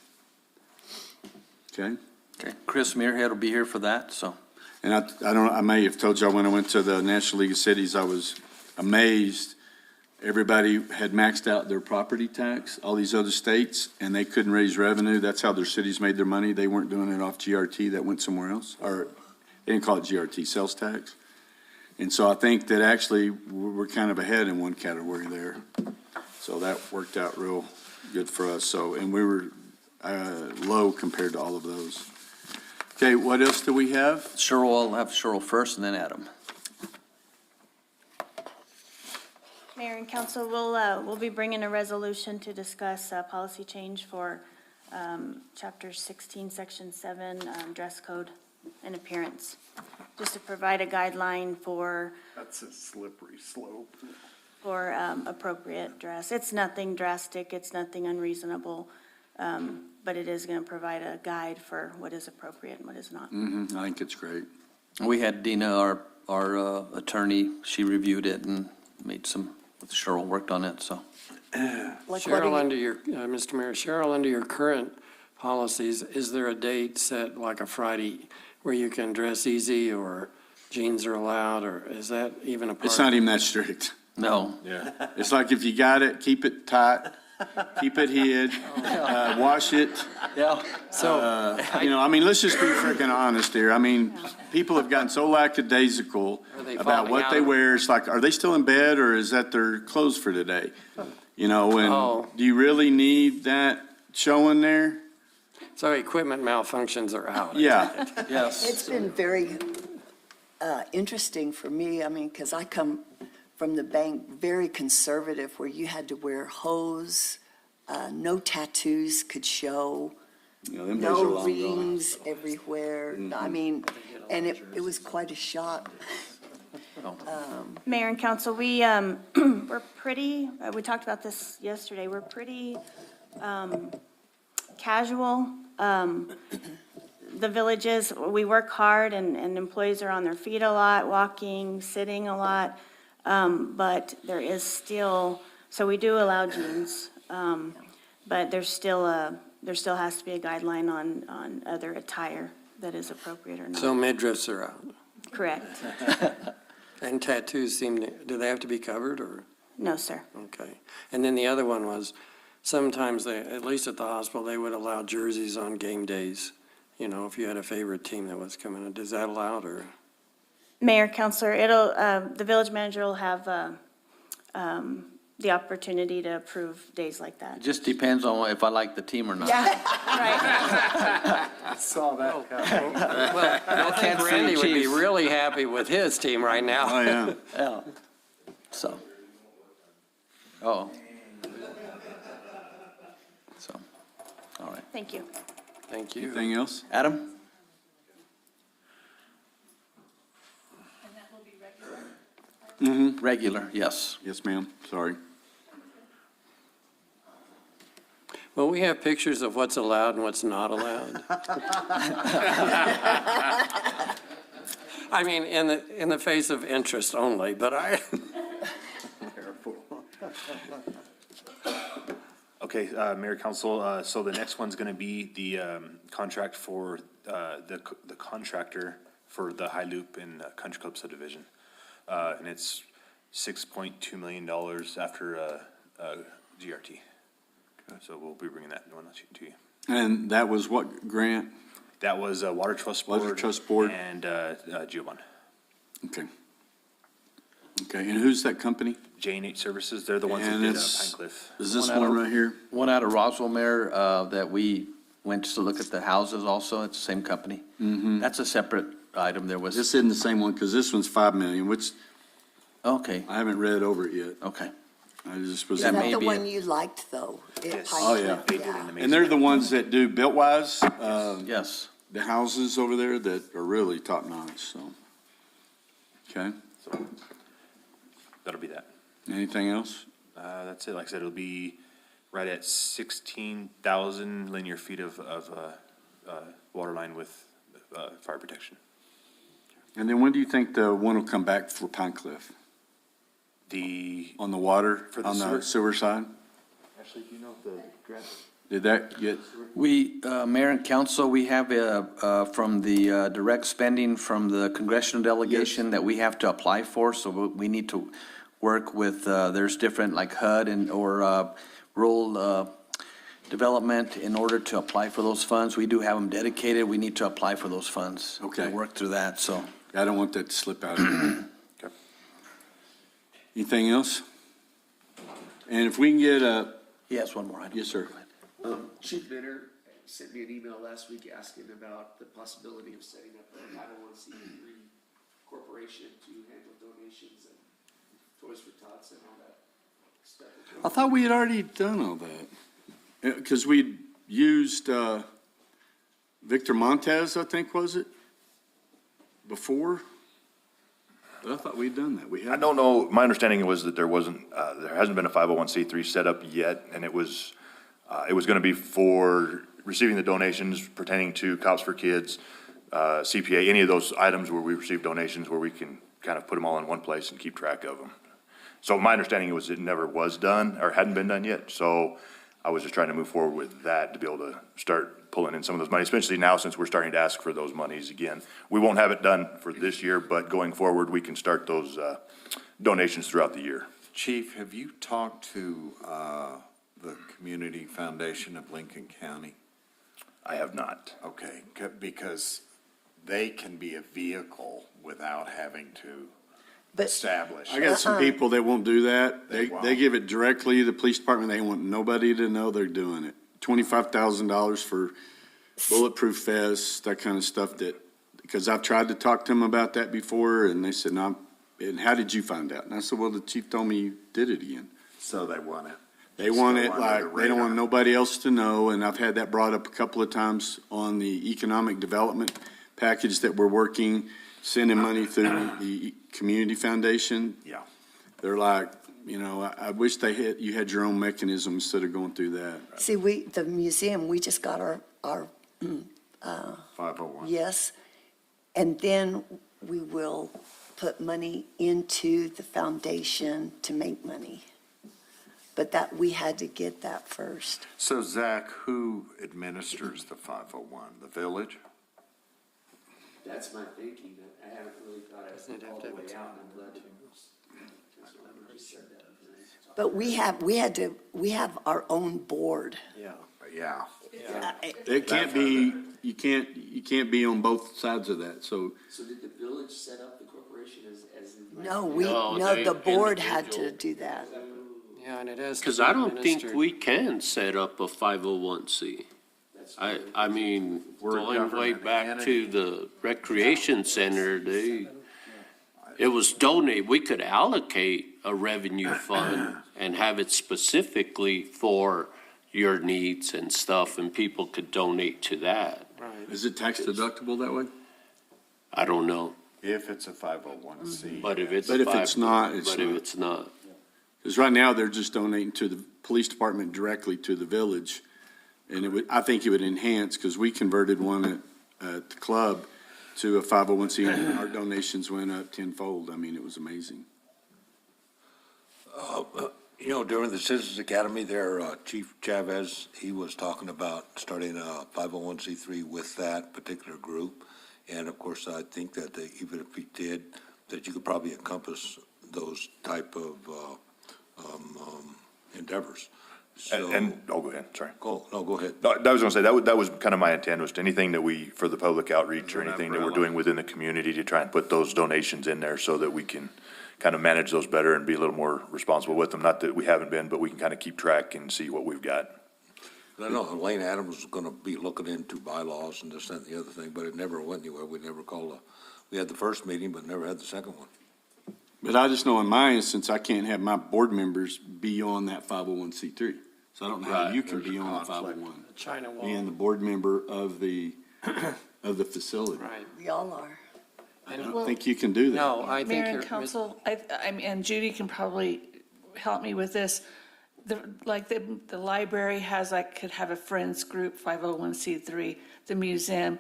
Okay? okay, Chris Muirhead will be here for that, so. And I may have told you, when I went to the National League of Cities, I was amazed. Everybody had maxed out their property tax, all these other states, and they couldn't raise revenue. That's how their cities made their money. They weren't doing it off GRT, that went somewhere else. Or, they didn't call it GRT, sales tax. And so I think that actually we're kind of ahead in one category there. So that worked out real good for us. So, and we were low compared to all of those. Okay, what else do we have? Cheryl, I'll have Cheryl first and then Adam. Mayor and council, we'll be bringing a resolution to discuss policy change for Chapter 16, Section 7, dress code and appearance, just to provide a guideline for That's a slippery slope. appropriate dress. It's nothing drastic, it's nothing unreasonable, but it is going to provide a guide for what is appropriate and what is not. I think it's great. We had Dina, our attorney, she reviewed it and made some, Cheryl worked on it, so. Like what Cheryl, are you, under your, Mr. Mayor, Cheryl, under your current policies, is there a date set, like a Friday, where you can dress easy or jeans are allowed, or is that even a part? It's not even that strict. No. Yeah. It's like if you got it, keep it tight, keep it hid, wash it. Yeah. So, You know, I mean, let's just be freaking honest here. I mean, people have gotten so lackadaisical Are they about falling what out they of- wear. It's like, are they still in bed or is that their clothes for today? You know, Oh. and do you really need that showing there? so equipment malfunctions are out. Yeah. Yes. it's been very interesting for me, I mean, because I come from the bank, very conservative, where you had to wear hose, no tattoos could show, You know, them days are no long gone. rings everywhere. I mean, and it was quite a shock. Mayor and council, we, we're pretty, we talked about this yesterday, we're pretty casual. The villages, we work hard and employees are on their feet a lot, walking, sitting a lot. But there is still, so we do allow jeans, but there still has to be a guideline on other attire that is appropriate or So not. midriffs are out. Correct. And tattoos do they have to be covered, or? No, sir. Okay. And then the other one was, sometimes they, at least at the hospital, they would allow jerseys on game days. You know, if you had a favorite team that was coming in, is that allowed, or? Mayor, counselor, the village manager will have, the opportunity to approve days like that. It just depends on if I like the team or not. Yeah, right. Saw that coming. Well, I think Kansas City Randy would be Chiefs. really happy with his team right now. Oh, yeah. Yeah. So. Oh. So, all right. Thank you. Thank you. Anything else? Adam? Regular, yes. Yes, ma'am. Sorry. Well, we have pictures of what's allowed and what's not allowed. I mean, in the face of interest only, but Okay, Mayor, Council, so the next one's gonna be the contract for the contractor for the High Loop and Country Club subdivision. And it's $6.2 million after GRT. So we'll be bringing that one to you. And that was what grant? That was Water Trust Board. Water Trust Board. And Geobond. Okay. Okay, and who's that company? J&H Services, they're the ones that And did it's- Pine Cliff. Is this One out one of- right here? One out of Roswell, Mayor, that we went to look at the houses also. It's the same company. That's a separate item. There was, This isn't the same one, because this one's 5 million, which okay, I haven't read over it yet. okay. I just was. Is That that may the be one it. you liked, though? Yes. Oh, yeah. They did an amazing. And they're the ones that do Built-Wise, Yes. the houses over there that are really top-notch, so. Okay, So that'll be that. anything else? That's it. Like I said, it'll be right at 16,000 linear feet of water line with fire protection. And then when do you think the one will come back for Pine Cliff? On the water, For the on the sewer? sewer side? Actually, do you know if the grant? Did that get, We, Mayor and Council, we have from the direct spending from the congressional delegation that we have to apply for, so we need to work with, there's different like HUD or rural development in order to apply for those funds. We do have them dedicated. We need to apply for those funds. Okay. And work through that, so. I don't want that to slip out of here. Okay. Anything else? And if we can get a, He has one more item. yes, sir. Chief Benner sent me an email last week asking about the possibility of setting up a 501c3 corporation to handle donations and Toys for Tots and all that stuff. I thought we had already done all that. Because we used Victor Montez, I think, was it? Before? But I thought we'd done that. We I had. don't know, my understanding was that there wasn't, there hasn't been a 501c3 set up yet, and it was gonna be for receiving the donations pertaining to Cops for Kids, CPA, any of those items where we receive donations where we can kind of put them all in one place and keep track of them. So my understanding was it never was done or hadn't been done yet. So I was just trying to move forward with that to be able to start pulling in some of those money, especially now since we're starting to ask for those monies again. We won't have it done for this year, but going forward, we can start those donations throughout the year. Chief, have you talked to the Community Foundation of Lincoln County? I have not. Okay, because they can be a vehicle without having to establish. I got some people that won't do that. They They give it directly to the police department. They want nobody to know they're doing it. $25,000 for bulletproof vests, that kind of stuff because I've tried to talk to them about that before and they said, no, and how did you find out? And I said, well, the chief told me you did it again. So they want it. They want it Still under like, the they don't want radar. nobody else to know, and I've had that brought up a couple of times on the economic development package that we're working, sending money through the community foundation. Yeah. They're like, I wish you had your own mechanism instead of going through that. See, the museum, we just got our 501. yes, and then we will put money into the foundation to make money. But we had to get that first. So Zach, who administers the 501? The village? That's my thinking. I haven't really thought it all the way out. I'm glad you said that. But we have our own board. Yeah. It can't be, you can't be on both sides of that, so. So did the village set up the corporation as? No, the board had to individual. do that. Yeah, and it has to Because be I don't think administered. we can set up a 501c. I mean, We're a going way government back entity. to the recreation center, it was donated, we could allocate a revenue fund and have it specifically for your needs and stuff, and people could donate to that. Is it tax deductible that way? I don't know, If it's a 501c. but if it's. But if it's not, it's But if not. it's not. Because right now, they're just donating to the police department directly to the village. And I think it would enhance, because we converted one at the club to a 501c, and our donations went up tenfold. I mean, it was amazing. During the Citizens Academy there, Chief Chavez, he was talking about starting a 501c3 with that particular group. And of course, I think that even if he did, that you could probably encompass those type of endeavors. So, Go ahead, sorry. go ahead. No, I was gonna say, that was kind of my intent, was to anything that for the public outreach or anything that we're doing within the community to try and put those donations in there so that we can kind of manage those better and be a little more responsible with them. Not that we haven't been, but we can kind of keep track and see what we've got. I know Elaine Adams was gonna be looking into bylaws and this, that, and the other thing, but it never went anywhere. We had the first meeting, but never had the second one. But I just know in my instance, I can't have my board members be on that 501c3. So I don't know how Right. you can be on the 501, China wall. being the board member of the facility. Right. We all are. I don't think you can do that. No, I think Mayor you're. and council, and Judy can probably help me with this. The library could have a friends group, 501c3, the museum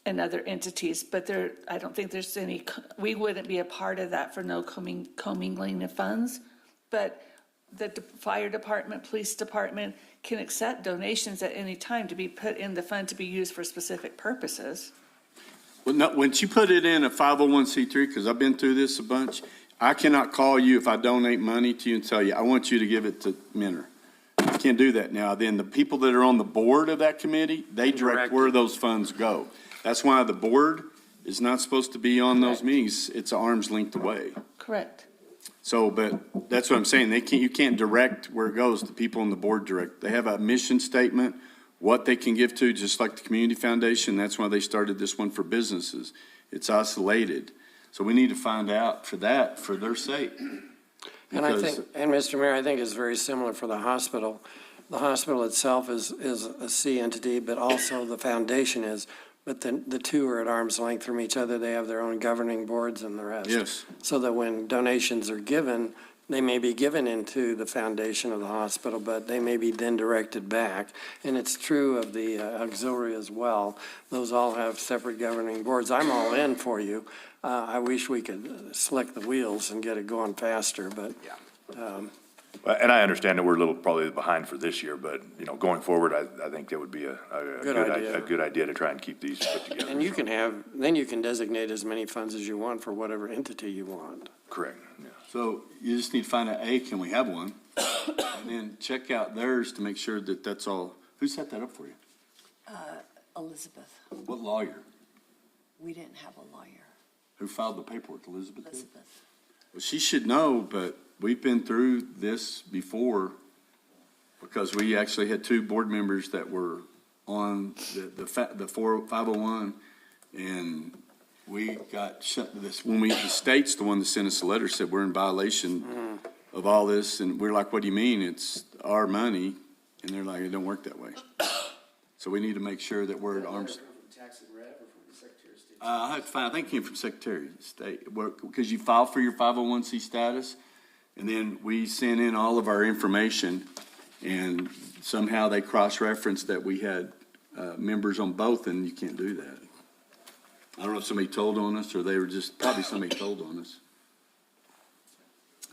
and other entities, but I don't think there's we wouldn't be a part of that for no commingling of funds. But the fire department, police department can accept donations at any time to be put in the fund to be used for specific purposes. Well, no, once you put it in a 501c3, because I've been through this a bunch, I cannot call you if I donate money to you and tell you, I want you to give it to Mentor. I can't do that now. Then the people that are on the board of that committee, they direct where those funds go. That's why the board is not supposed to be on those meetings. It's an arm's length away. Correct. So, but that's what I'm saying. You can't direct where it goes. The people on the board direct. They have a mission statement, what they can give to, just like the Community Foundation. That's why they started this one for businesses. It's isolated. So we need to find out for their sake. And I Because- think, and Mr. Mayor, I think it's very similar for the hospital. The hospital itself is a C entity, but also the foundation is. But the two are at arm's length from each other. They have their own governing boards and the rest. Yes. So that when donations are given, they may be given into the foundation of the hospital, but they may be then directed back. And it's true of the auxiliary as well. Those all have separate governing boards. I'm all in for you. I wish we could slick the wheels and get it going faster, but And I understand that we're a little probably behind for this year, but, you know, going forward, I think that would be a good idea to try and keep these put together. And you can have, then you can designate as many funds as you want for whatever entity you want. Correct, yeah. So you just need to find out, A, can we have one? And then check out theirs to make sure that that's all. Who set that up for you? Elizabeth, What lawyer? we didn't have a lawyer. Who filed the paperwork? Elizabeth did? Elizabeth. Well, she should know, but we've been through this before because we actually had two board members that were on the 501, and we got shut this, the state's the one that sent us a letter, said we're in violation of all this, and we're like, what do you mean? It's our money, and they're like, it don't work that way. So we need to make sure that we're at arm's. Tax and Rev or from the Secretary of State? I have to find, I think it came from Secretary of State, because you file for your 501c status, and then we send in all of our information, and somehow they cross-referenced that we had members on both, and you can't do that. I don't know if somebody told on us, or they were just, probably somebody told on us.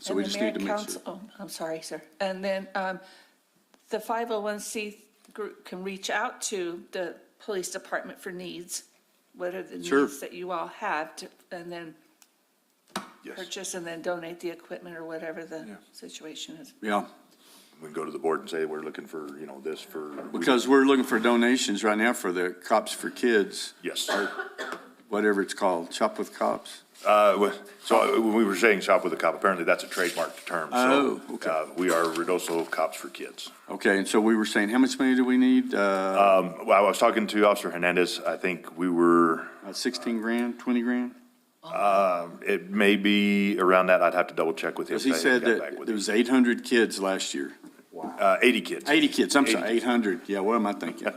So And we the just mayor need to make council- sure. Oh, I'm sorry, sir. And then the 501c group can reach out to the police department for needs. What are the Sure. needs that you all have to, and then Yes. purchase and then donate the equipment or whatever the situation is. Yeah, We can go to the board and say, we're looking for, you know, this for. because we're looking for donations right now for the Cops for Kids, Yes. or whatever it's called, Shop with Cops. So when we were saying shop with a cop, apparently that's a trademarked term. Oh, So, okay. we are Ruidoso Cops for Kids. Okay, and so we were saying, how much money do we need? Well, I was talking to Officer Hernandez. I think we were, 16 grand, 20 grand? it may be around that. I'd have to double check with him. Because he so I said haven't got back that with there him. was 800 kids last year. 80 kids. 80 kids, I'm 80 sorry, 800. Yeah, what am I thinking?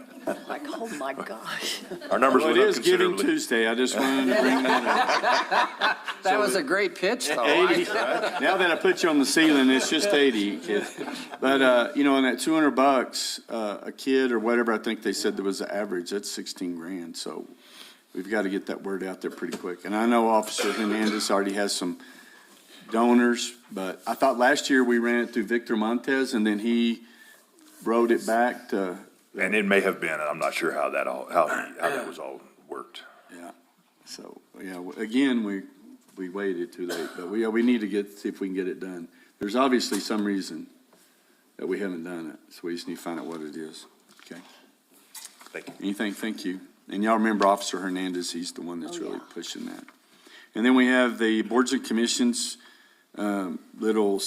Like, oh my gosh. Our numbers Well, went it up is Giving considerably. Tuesday, I just wanted to bring that up. That was a great pitch, though. 80, now that I put you on the ceiling, it's just 80 kids. But, you know, and that $200 a kid or whatever, I think they said there was the average, that's 16 grand. So we've got to get that word out there pretty quick. And I know Officer Hernandez already has some donors, but I thought last year we ran it through Victor Montez and then he wrote it back to, And it may have been, and I'm not sure how that that was all worked. yeah. So, yeah, again, we waited too late, but we need to see if we can get it done. There's obviously some reason that we haven't done it, so we just need to find out what it is. Okay? Thank you. Anything, thank you. And y'all remember Officer Hernandez, he's the one that's really pushing that. And then we have the boards and commissions, little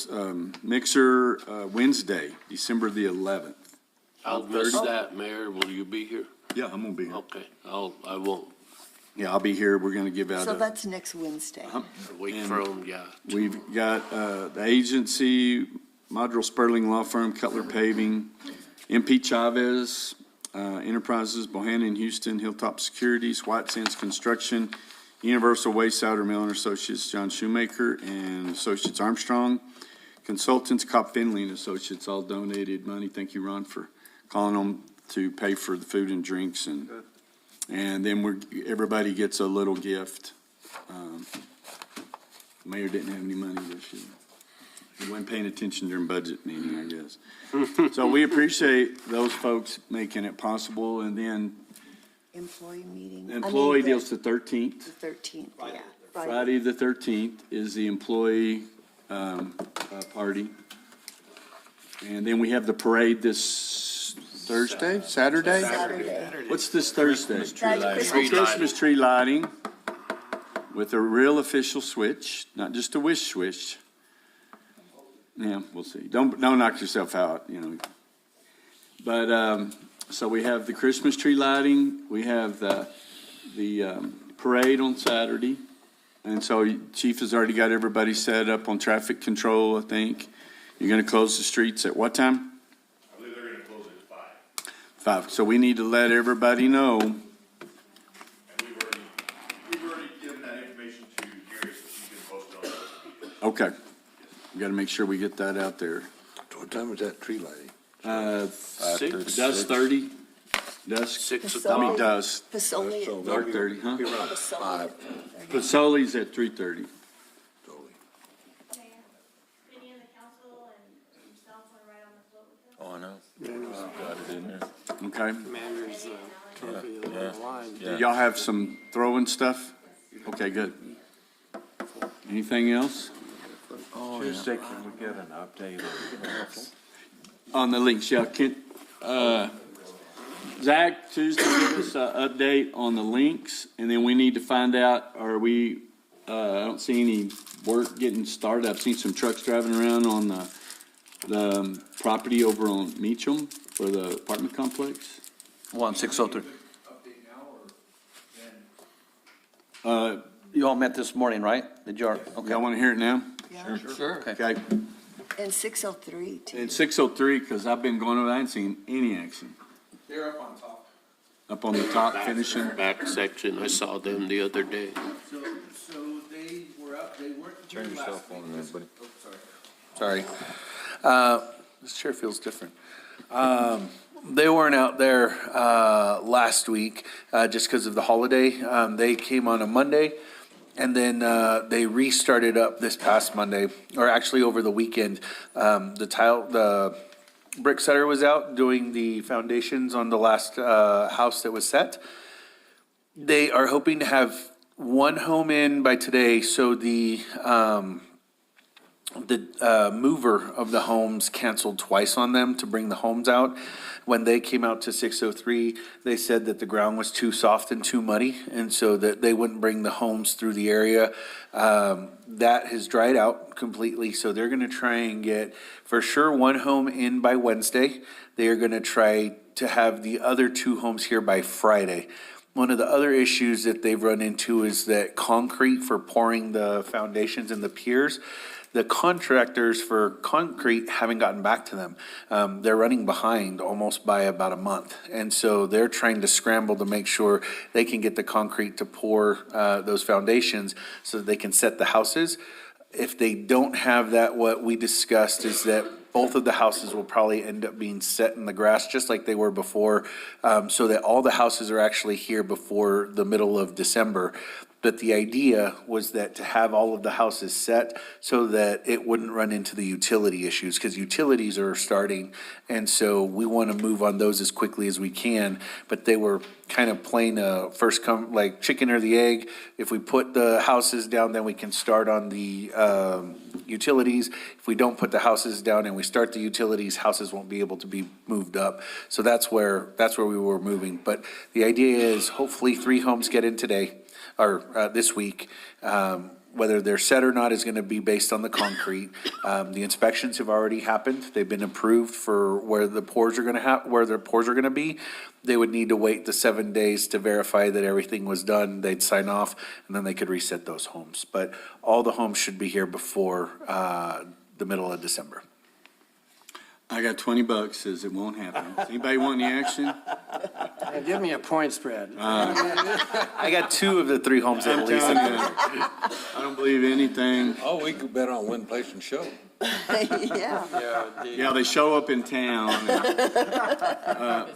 mixer, Wednesday, December the 11th. I'll miss that, Mayor. Will you be here? Yeah, I'm gonna be here. Okay, I won't. Yeah, I'll be here. We're gonna give out So a. that's next Wednesday. Uh-huh. A week And from, yeah. We've got the agency, Modrell Sperling Law Firm, Cutler Paving, MP Chavez Enterprises, Bohannon Houston, Hilltop Securities, White Sands Construction, Universal Waste Souder Mill and Associates, John Shoemaker and Associates Armstrong, Consultants, Cop Finley and Associates, all donated money. Thank you, Ron, for calling them to pay for the food and drinks, and then everybody gets a little gift. Mayor didn't have any money this year. He wasn't paying attention during budget meeting, I guess. So we appreciate those folks making it possible, and then Employee meeting. employee deals the 13th. The 13th, yeah. Friday, the 13th is the employee party. And then we have the parade this Thursday, Saturday? Saturday. What's this Thursday? Christmas Oh, Christmas tree lighting with a real official switch, not just a wish switch. Yeah, we'll see. Don't knock yourself out, you know. But, so we have the Christmas tree lighting, we have the parade on Saturday. And so Chief has already got everybody set up on traffic control, I think. You're gonna close the streets at what time? I believe they're going to close it at 5. So we need to let everybody know. And we've already given that information to Gary, so she can post it on social media. Okay. We gotta make sure we get that out there. What time is that tree lighting? Six. Dusk 30? Dusk? 6 o'clock. I mean dusk, Facility. dark 30, huh? Facility. Fasoli's at 3:30. Mayor, any of the council Okay. Commander's trophy of the line. Y'all have some throwing stuff? Okay, good. Anything else? Tuesday, can we get an update On the links, yeah, Zach, Tuesday, give us an update on the links, and then we need to find out, I don't see any work getting started. I've seen some trucks driving around on the property over on Meacham for the apartment complex. 1603. You all met this morning, right? Did you, okay. Y'all want to hear it now? Sure. Okay. And 603 too. And 603, because I've been going over, I ain't seen any action. They're up on top. Up on the top finishing. Back section, I saw them the other day. So they were up, they weren't. Turn yourself on there, buddy. Sorry. This chair feels different. They weren't out there last week just because of the holiday. They came on a Monday, and then they restarted up this past Monday, or actually over the weekend. The brick setter was out doing the foundations on the last house that was set. They are hoping to have one home in by today, so the mover of the homes canceled twice on them to bring the homes out. When they came out to 603, they said that the ground was too soft and too muddy, and so that they wouldn't bring the homes through the area. That has dried out completely, so they're gonna try and get, for sure, one home in by Wednesday. They are gonna try to have the other two homes here by Friday. One of the other issues that they've run into is that concrete for pouring the foundations and the piers, the contractors for concrete haven't gotten back to them. They're running behind almost by about a month. And so they're trying to scramble to make sure they can get the concrete to pour those foundations so that they can set the houses. If they don't have that, what we discussed is that both of the houses will probably end up being set in the grass just like they were before, so that all the houses are actually here before the middle of December. But the idea was that to have all of the houses set so that it wouldn't run into the utility issues, because utilities are starting. And so we want to move on those as quickly as we can. But they were kind of playing a first come, like chicken or the egg. If we put the houses down, then we can start on the utilities. If we don't put the houses down and we start the utilities, houses won't be able to be moved up. So that's where we were moving. But the idea is hopefully 3 homes get in today, or this week. Whether they're set or not is gonna be based on the concrete. The inspections have already happened. They've been approved for where the pours are gonna be. They would need to wait the 7 days to verify that everything was done. They'd sign off, and then they could reset those homes. But all the homes should be here before the middle of December. I got $20, says it won't happen. Anybody want any action? Give me a point spread. I got 2 of the 3 homes at I'm least. telling you, I don't believe anything. Oh, we could bet on win, place, and show. Yeah. Yeah, they show up in town.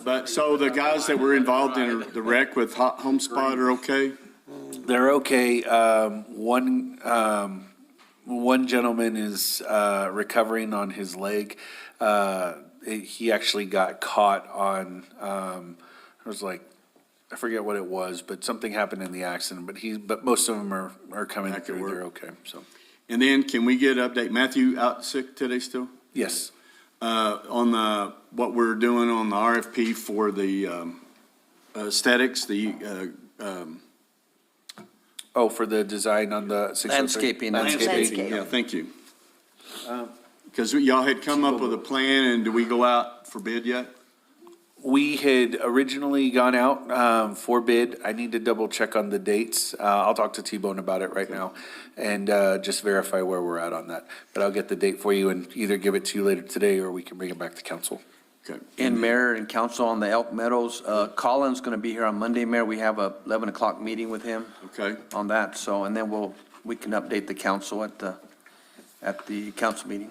But, so the guys that were involved in the wreck with HomeSpot are okay? They're okay. One gentleman is recovering on his leg. He actually got caught on, it was like, I forget what it was, but something happened in the accident, but most of them are coming through, they're okay, so. And then can we get an update? Matthew out sick today still? Yes. On what we're doing on the RFP for the aesthetics, For the design on the 603? Landscaping. Yeah, thank you. Because y'all had come up with a plan, and do we go out for bid yet? We had originally gone out for bid. I need to double check on the dates. I'll talk to T-Bone about it right now and just verify where we're at on that. But I'll get the date for you and either give it to you later today or we can bring it back to council. Okay. And Mayor and Council on the Elk Meadows, Colin's going to be here on Monday, Mayor. We have a 11 o'clock meeting with him. Okay. On that, so, and then we can update the council at the council meeting.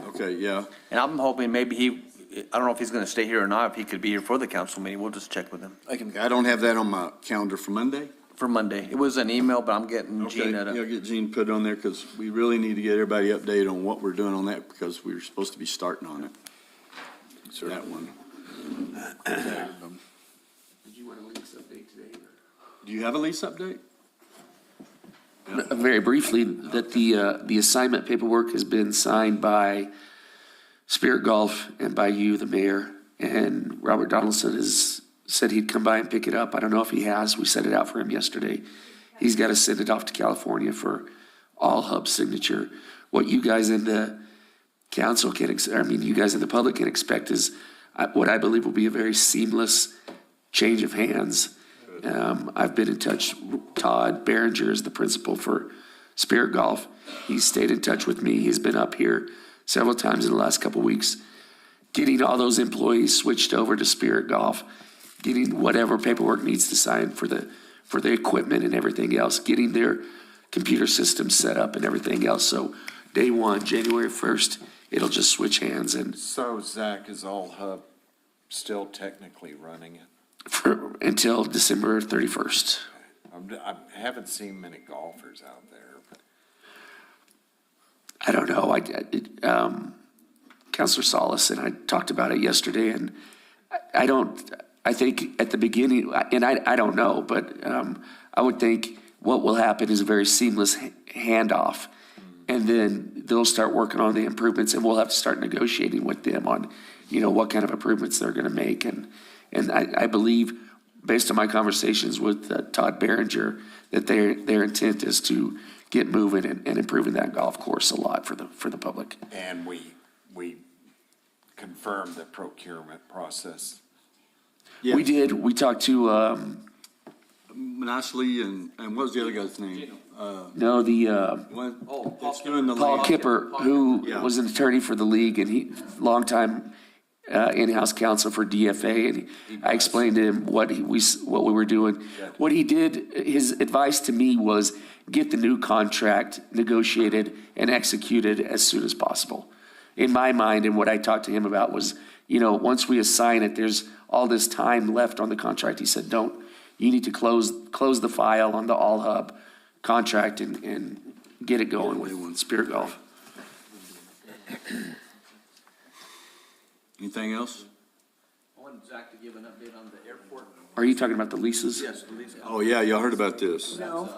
Okay, yeah. And I'm hoping maybe I don't know if he's going to stay here or not, if he could be here for the council meeting. We'll just check with him. I don't have that on my calendar for Monday. For Monday. It was an email, but I'm getting Gene Okay, yeah, get Gene put on there, because we really need to get everybody updated on what we're doing on that, because we were supposed to be starting on it. So that one. Do you have a lease update? Very briefly, that the assignment paperwork has been signed by Spirit Golf and by you, the mayor, and Robert Donaldson has said he'd come by and pick it up. I don't know if he has. We set it out for him yesterday. He's got to send it off to California for all hub signature. What you guys in the council you guys in the public can expect is what I believe will be a very seamless change of hands. I've been in touch. Todd Behringer is the principal for Spirit Golf. He's stayed in touch with me. He's been up here several times in the last couple of weeks, getting all those employees switched over to Spirit Golf, getting whatever paperwork needs to sign for the equipment and everything else, getting their computer system set up and everything else. So day one, January 1st, it'll just switch hands. And So Zach, is All Hub still technically running it? until December 31st. I haven't seen many golfers out there. I don't know. Counselor Solis and I talked about it yesterday, and I think at the beginning, and I don't know, but I would think what will happen is a very seamless handoff. And then they'll start working on the improvements, and we'll have to start negotiating with them on, what kind of improvements they're going to make. And I believe, based on my conversations with Todd Behringer, that their intent is to get moving and improving that golf course a lot for the public. And we confirmed the procurement process. Yes. We did. We talked to Monasley and what was the other guy's name? It's doing the Paul league. Kipper, who Yeah. was an attorney for the league, and he longtime in-house counsel for DFA, and I explained to him what we were doing. What he did, his advice to me was get the new contract negotiated and executed as soon as possible. In my mind, and what I talked to him about was, once we assign it, there's all this time left on the contract. He said, you need to close the file on the All Hub contract and get it going with Spirit Golf. Anything else? I wanted Zach to give an update on the airport. Are you talking about the leases? Yes, the lease. Oh, yeah, y'all heard about this. No.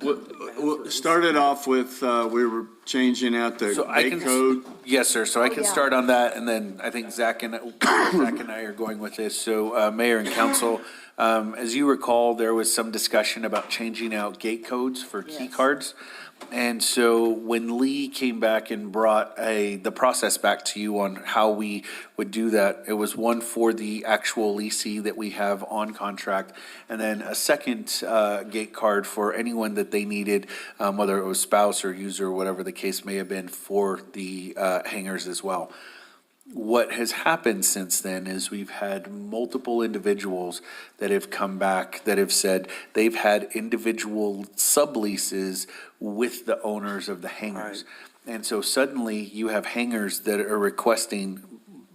Well, started off with, we were changing out the So I gate can, code. yes, sir, so I can yeah. start on that, and then I think Zach and I are going with this. So, Mayor and Council, as you recall, there was some discussion about changing out gate codes for key Yes. cards. And so when Lee came back and brought the process back to you on how we would do that, it was one for the actual leasee that we have on contract, and then a second gate card for anyone that they needed, whether it was spouse or user or whatever the case may have been, for the hangars as well. What has happened since then is we've had multiple individuals that have come back that have said they've had individual subleases with the owners of the hangars. And so suddenly you have hangars that are requesting,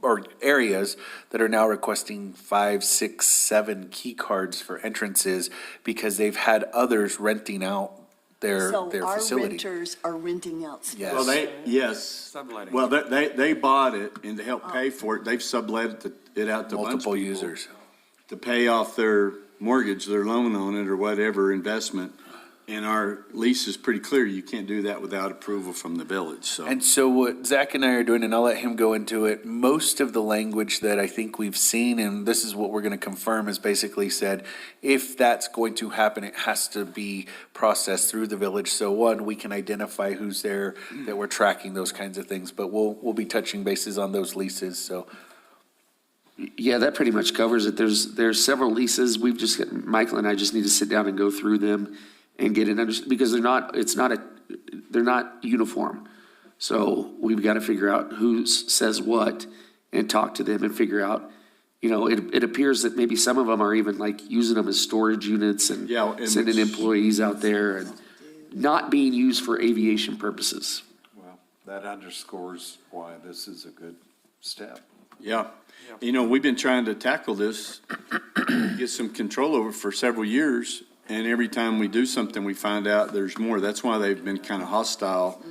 or areas that are now requesting 5, 6, 7 key cards for entrances because they've had others renting out their So our facility. renters are renting out space. Yes. Well, yes. Subletting. Well, they bought it, and to help pay for it, they've sublet it out to a bunch of Multiple people users. to pay off their mortgage, their loan on it, or whatever investment. And our lease is pretty clear. You can't do that without approval from the village, so. And so what Zach and I are doing, and I'll let him go into it, most of the language that I think we've seen, and this is what we're going to confirm, is basically said, if that's going to happen, it has to be processed through the village. So one, we can identify who's there, that we're tracking those kinds of things, but we'll be touching bases on those leases, so. Yeah, that pretty much covers it. There's several leases. Michael and I just need to sit down and go through them and get an understanding, because they're not uniform. So we've got to figure out who says what and talk to them and figure out, it appears that maybe some of them are even like using them as storage units and Yeah, and sending which- employees out there and not being used for aviation purposes. Well, that underscores why this is a good step. Yeah. We've been trying to tackle this, get some control over it for several years. And every time we do something, we find out there's more. That's why they've been kind of hostile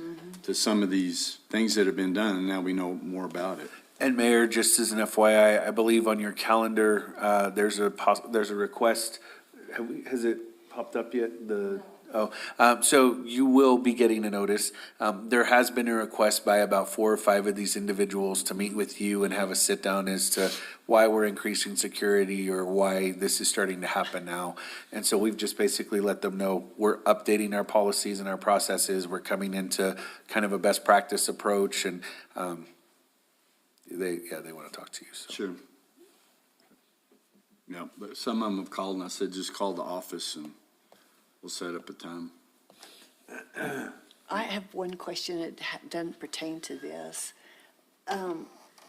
to some of these things that have been done. And now we know more about it. And Mayor, just as an FYI, I believe on your calendar, there's a request has it popped up yet? So you will be getting a notice. There has been a request by about 4 or 5 of these individuals to meet with you and have a sit down as to why we're increasing security or why this is starting to happen now. And so we've just basically let them know we're updating our policies and our processes. We're coming into kind of a best practice approach, and they want to talk to you. So. Sure. Yeah, but some of them have called and I said, just call the office and we'll set up a time. I have one question that doesn't pertain to this.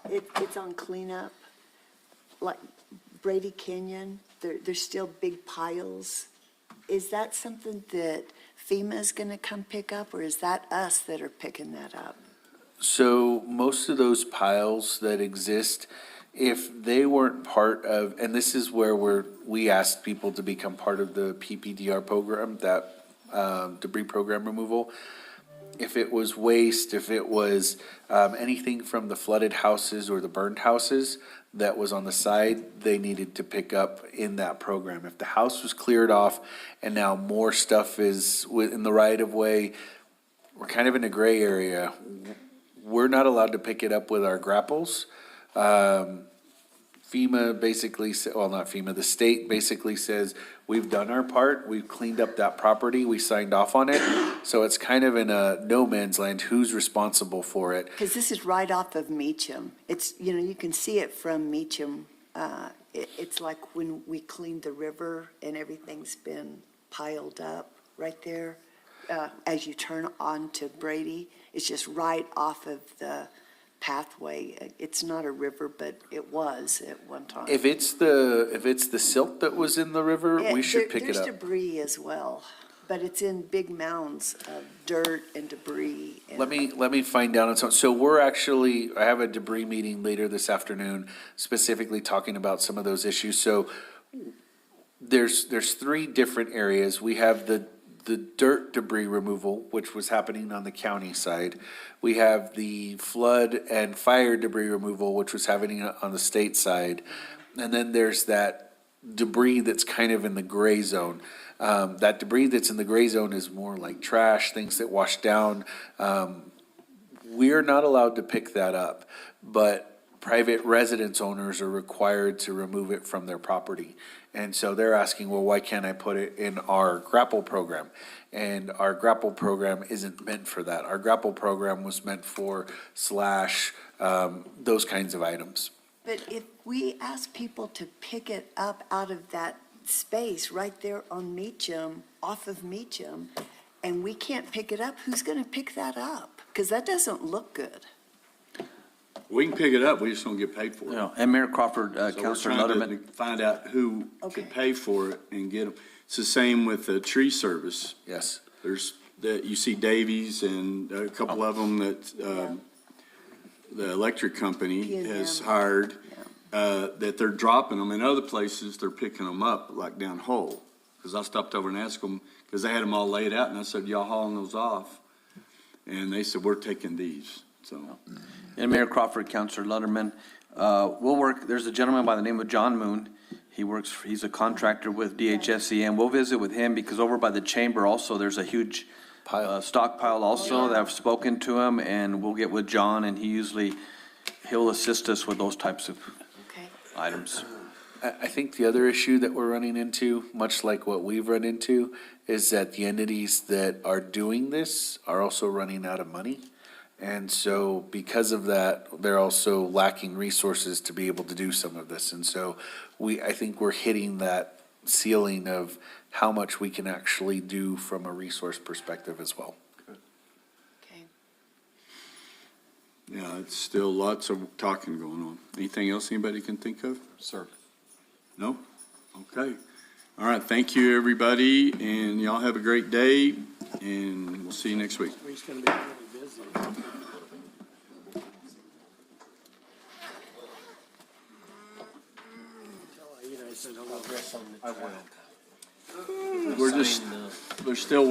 It's on cleanup, like Brady Canyon, there's still big piles. Is that something that FEMA's gonna come pick up, or is that us that are picking that up? So most of those piles that exist, if they weren't part of, and this is where we asked people to become part of the PPDR program, that debris program removal. If it was waste, if it was anything from the flooded houses or the burned houses that was on the side, they needed to pick up in that program. If the house was cleared off and now more stuff is in the right of way, we're kind of in a gray area. We're not allowed to pick it up with our grapples. FEMA basically, well, not FEMA, the state basically says, we've done our part, we've cleaned up that property, we signed off on it. So it's kind of in a no man's land, who's responsible for it? Because this is right off of Meacham. It's, you can see it from Meacham. It's like when we cleaned the river and everything's been piled up right there. As you turn onto Brady, it's just right off of the pathway. It's not a river, but it was at one time. If it's the silt that was in the river, we should pick it up. There's debris as well, but it's in big mounds of dirt and debris. And Let me find out on something. So I have a debris meeting later this afternoon, specifically talking about some of those issues. So there's 3 different areas. We have the dirt debris removal, which was happening on the county side. We have the flood and fire debris removal, which was happening on the state side. And then there's that debris that's kind of in the gray zone. That debris that's in the gray zone is more like trash, things that wash down. We're not allowed to pick that up, but private residence owners are required to remove it from their property. And so they're asking, well, why can't I put it in our grapple program? And our grapple program isn't meant for that. Our grapple program was meant for those kinds of items. But if we ask people to pick it up out of that space right there on Meacham, off of Meacham, and we can't pick it up, who's going to pick that up? Because that doesn't look good. We can pick it up, we just don't get paid for it. Yeah, and Mayor Crawford, So we're Councilor trying Lutterman. to find out who could pay for it and get them. It's the same with the tree service. Yes. You see Davies and a couple of them that the electric company has hired, that they're dropping them. In other places, they're picking them up, like down Hull. Because I stopped over and asked them, because they had them all laid out, and I said, y'all hauling those off? And they said, we're taking these, so. And Mayor Crawford, Councilor Lutterman, there's a gentleman by the name of John Moon. He's a contractor with DHSC, and we'll visit with him because over by the chamber also, there's a huge stockpile also that I've spoken to him, and we'll get with John, and he'll assist us with those types of items. I think the other issue that we're running into, much like what we've run into, is that the entities that are doing this are also running out of money. And so because of that, they're also lacking resources to be able to do some of this. And so I think we're hitting that ceiling of how much we can actually do from a resource perspective as well. Okay. Yeah, it's still lots of talking going on. Anything else anybody can think of? Sir. No? Okay. All right, thank you, everybody, and y'all have a great day, and we'll see you next week. He's going to be really busy. We're still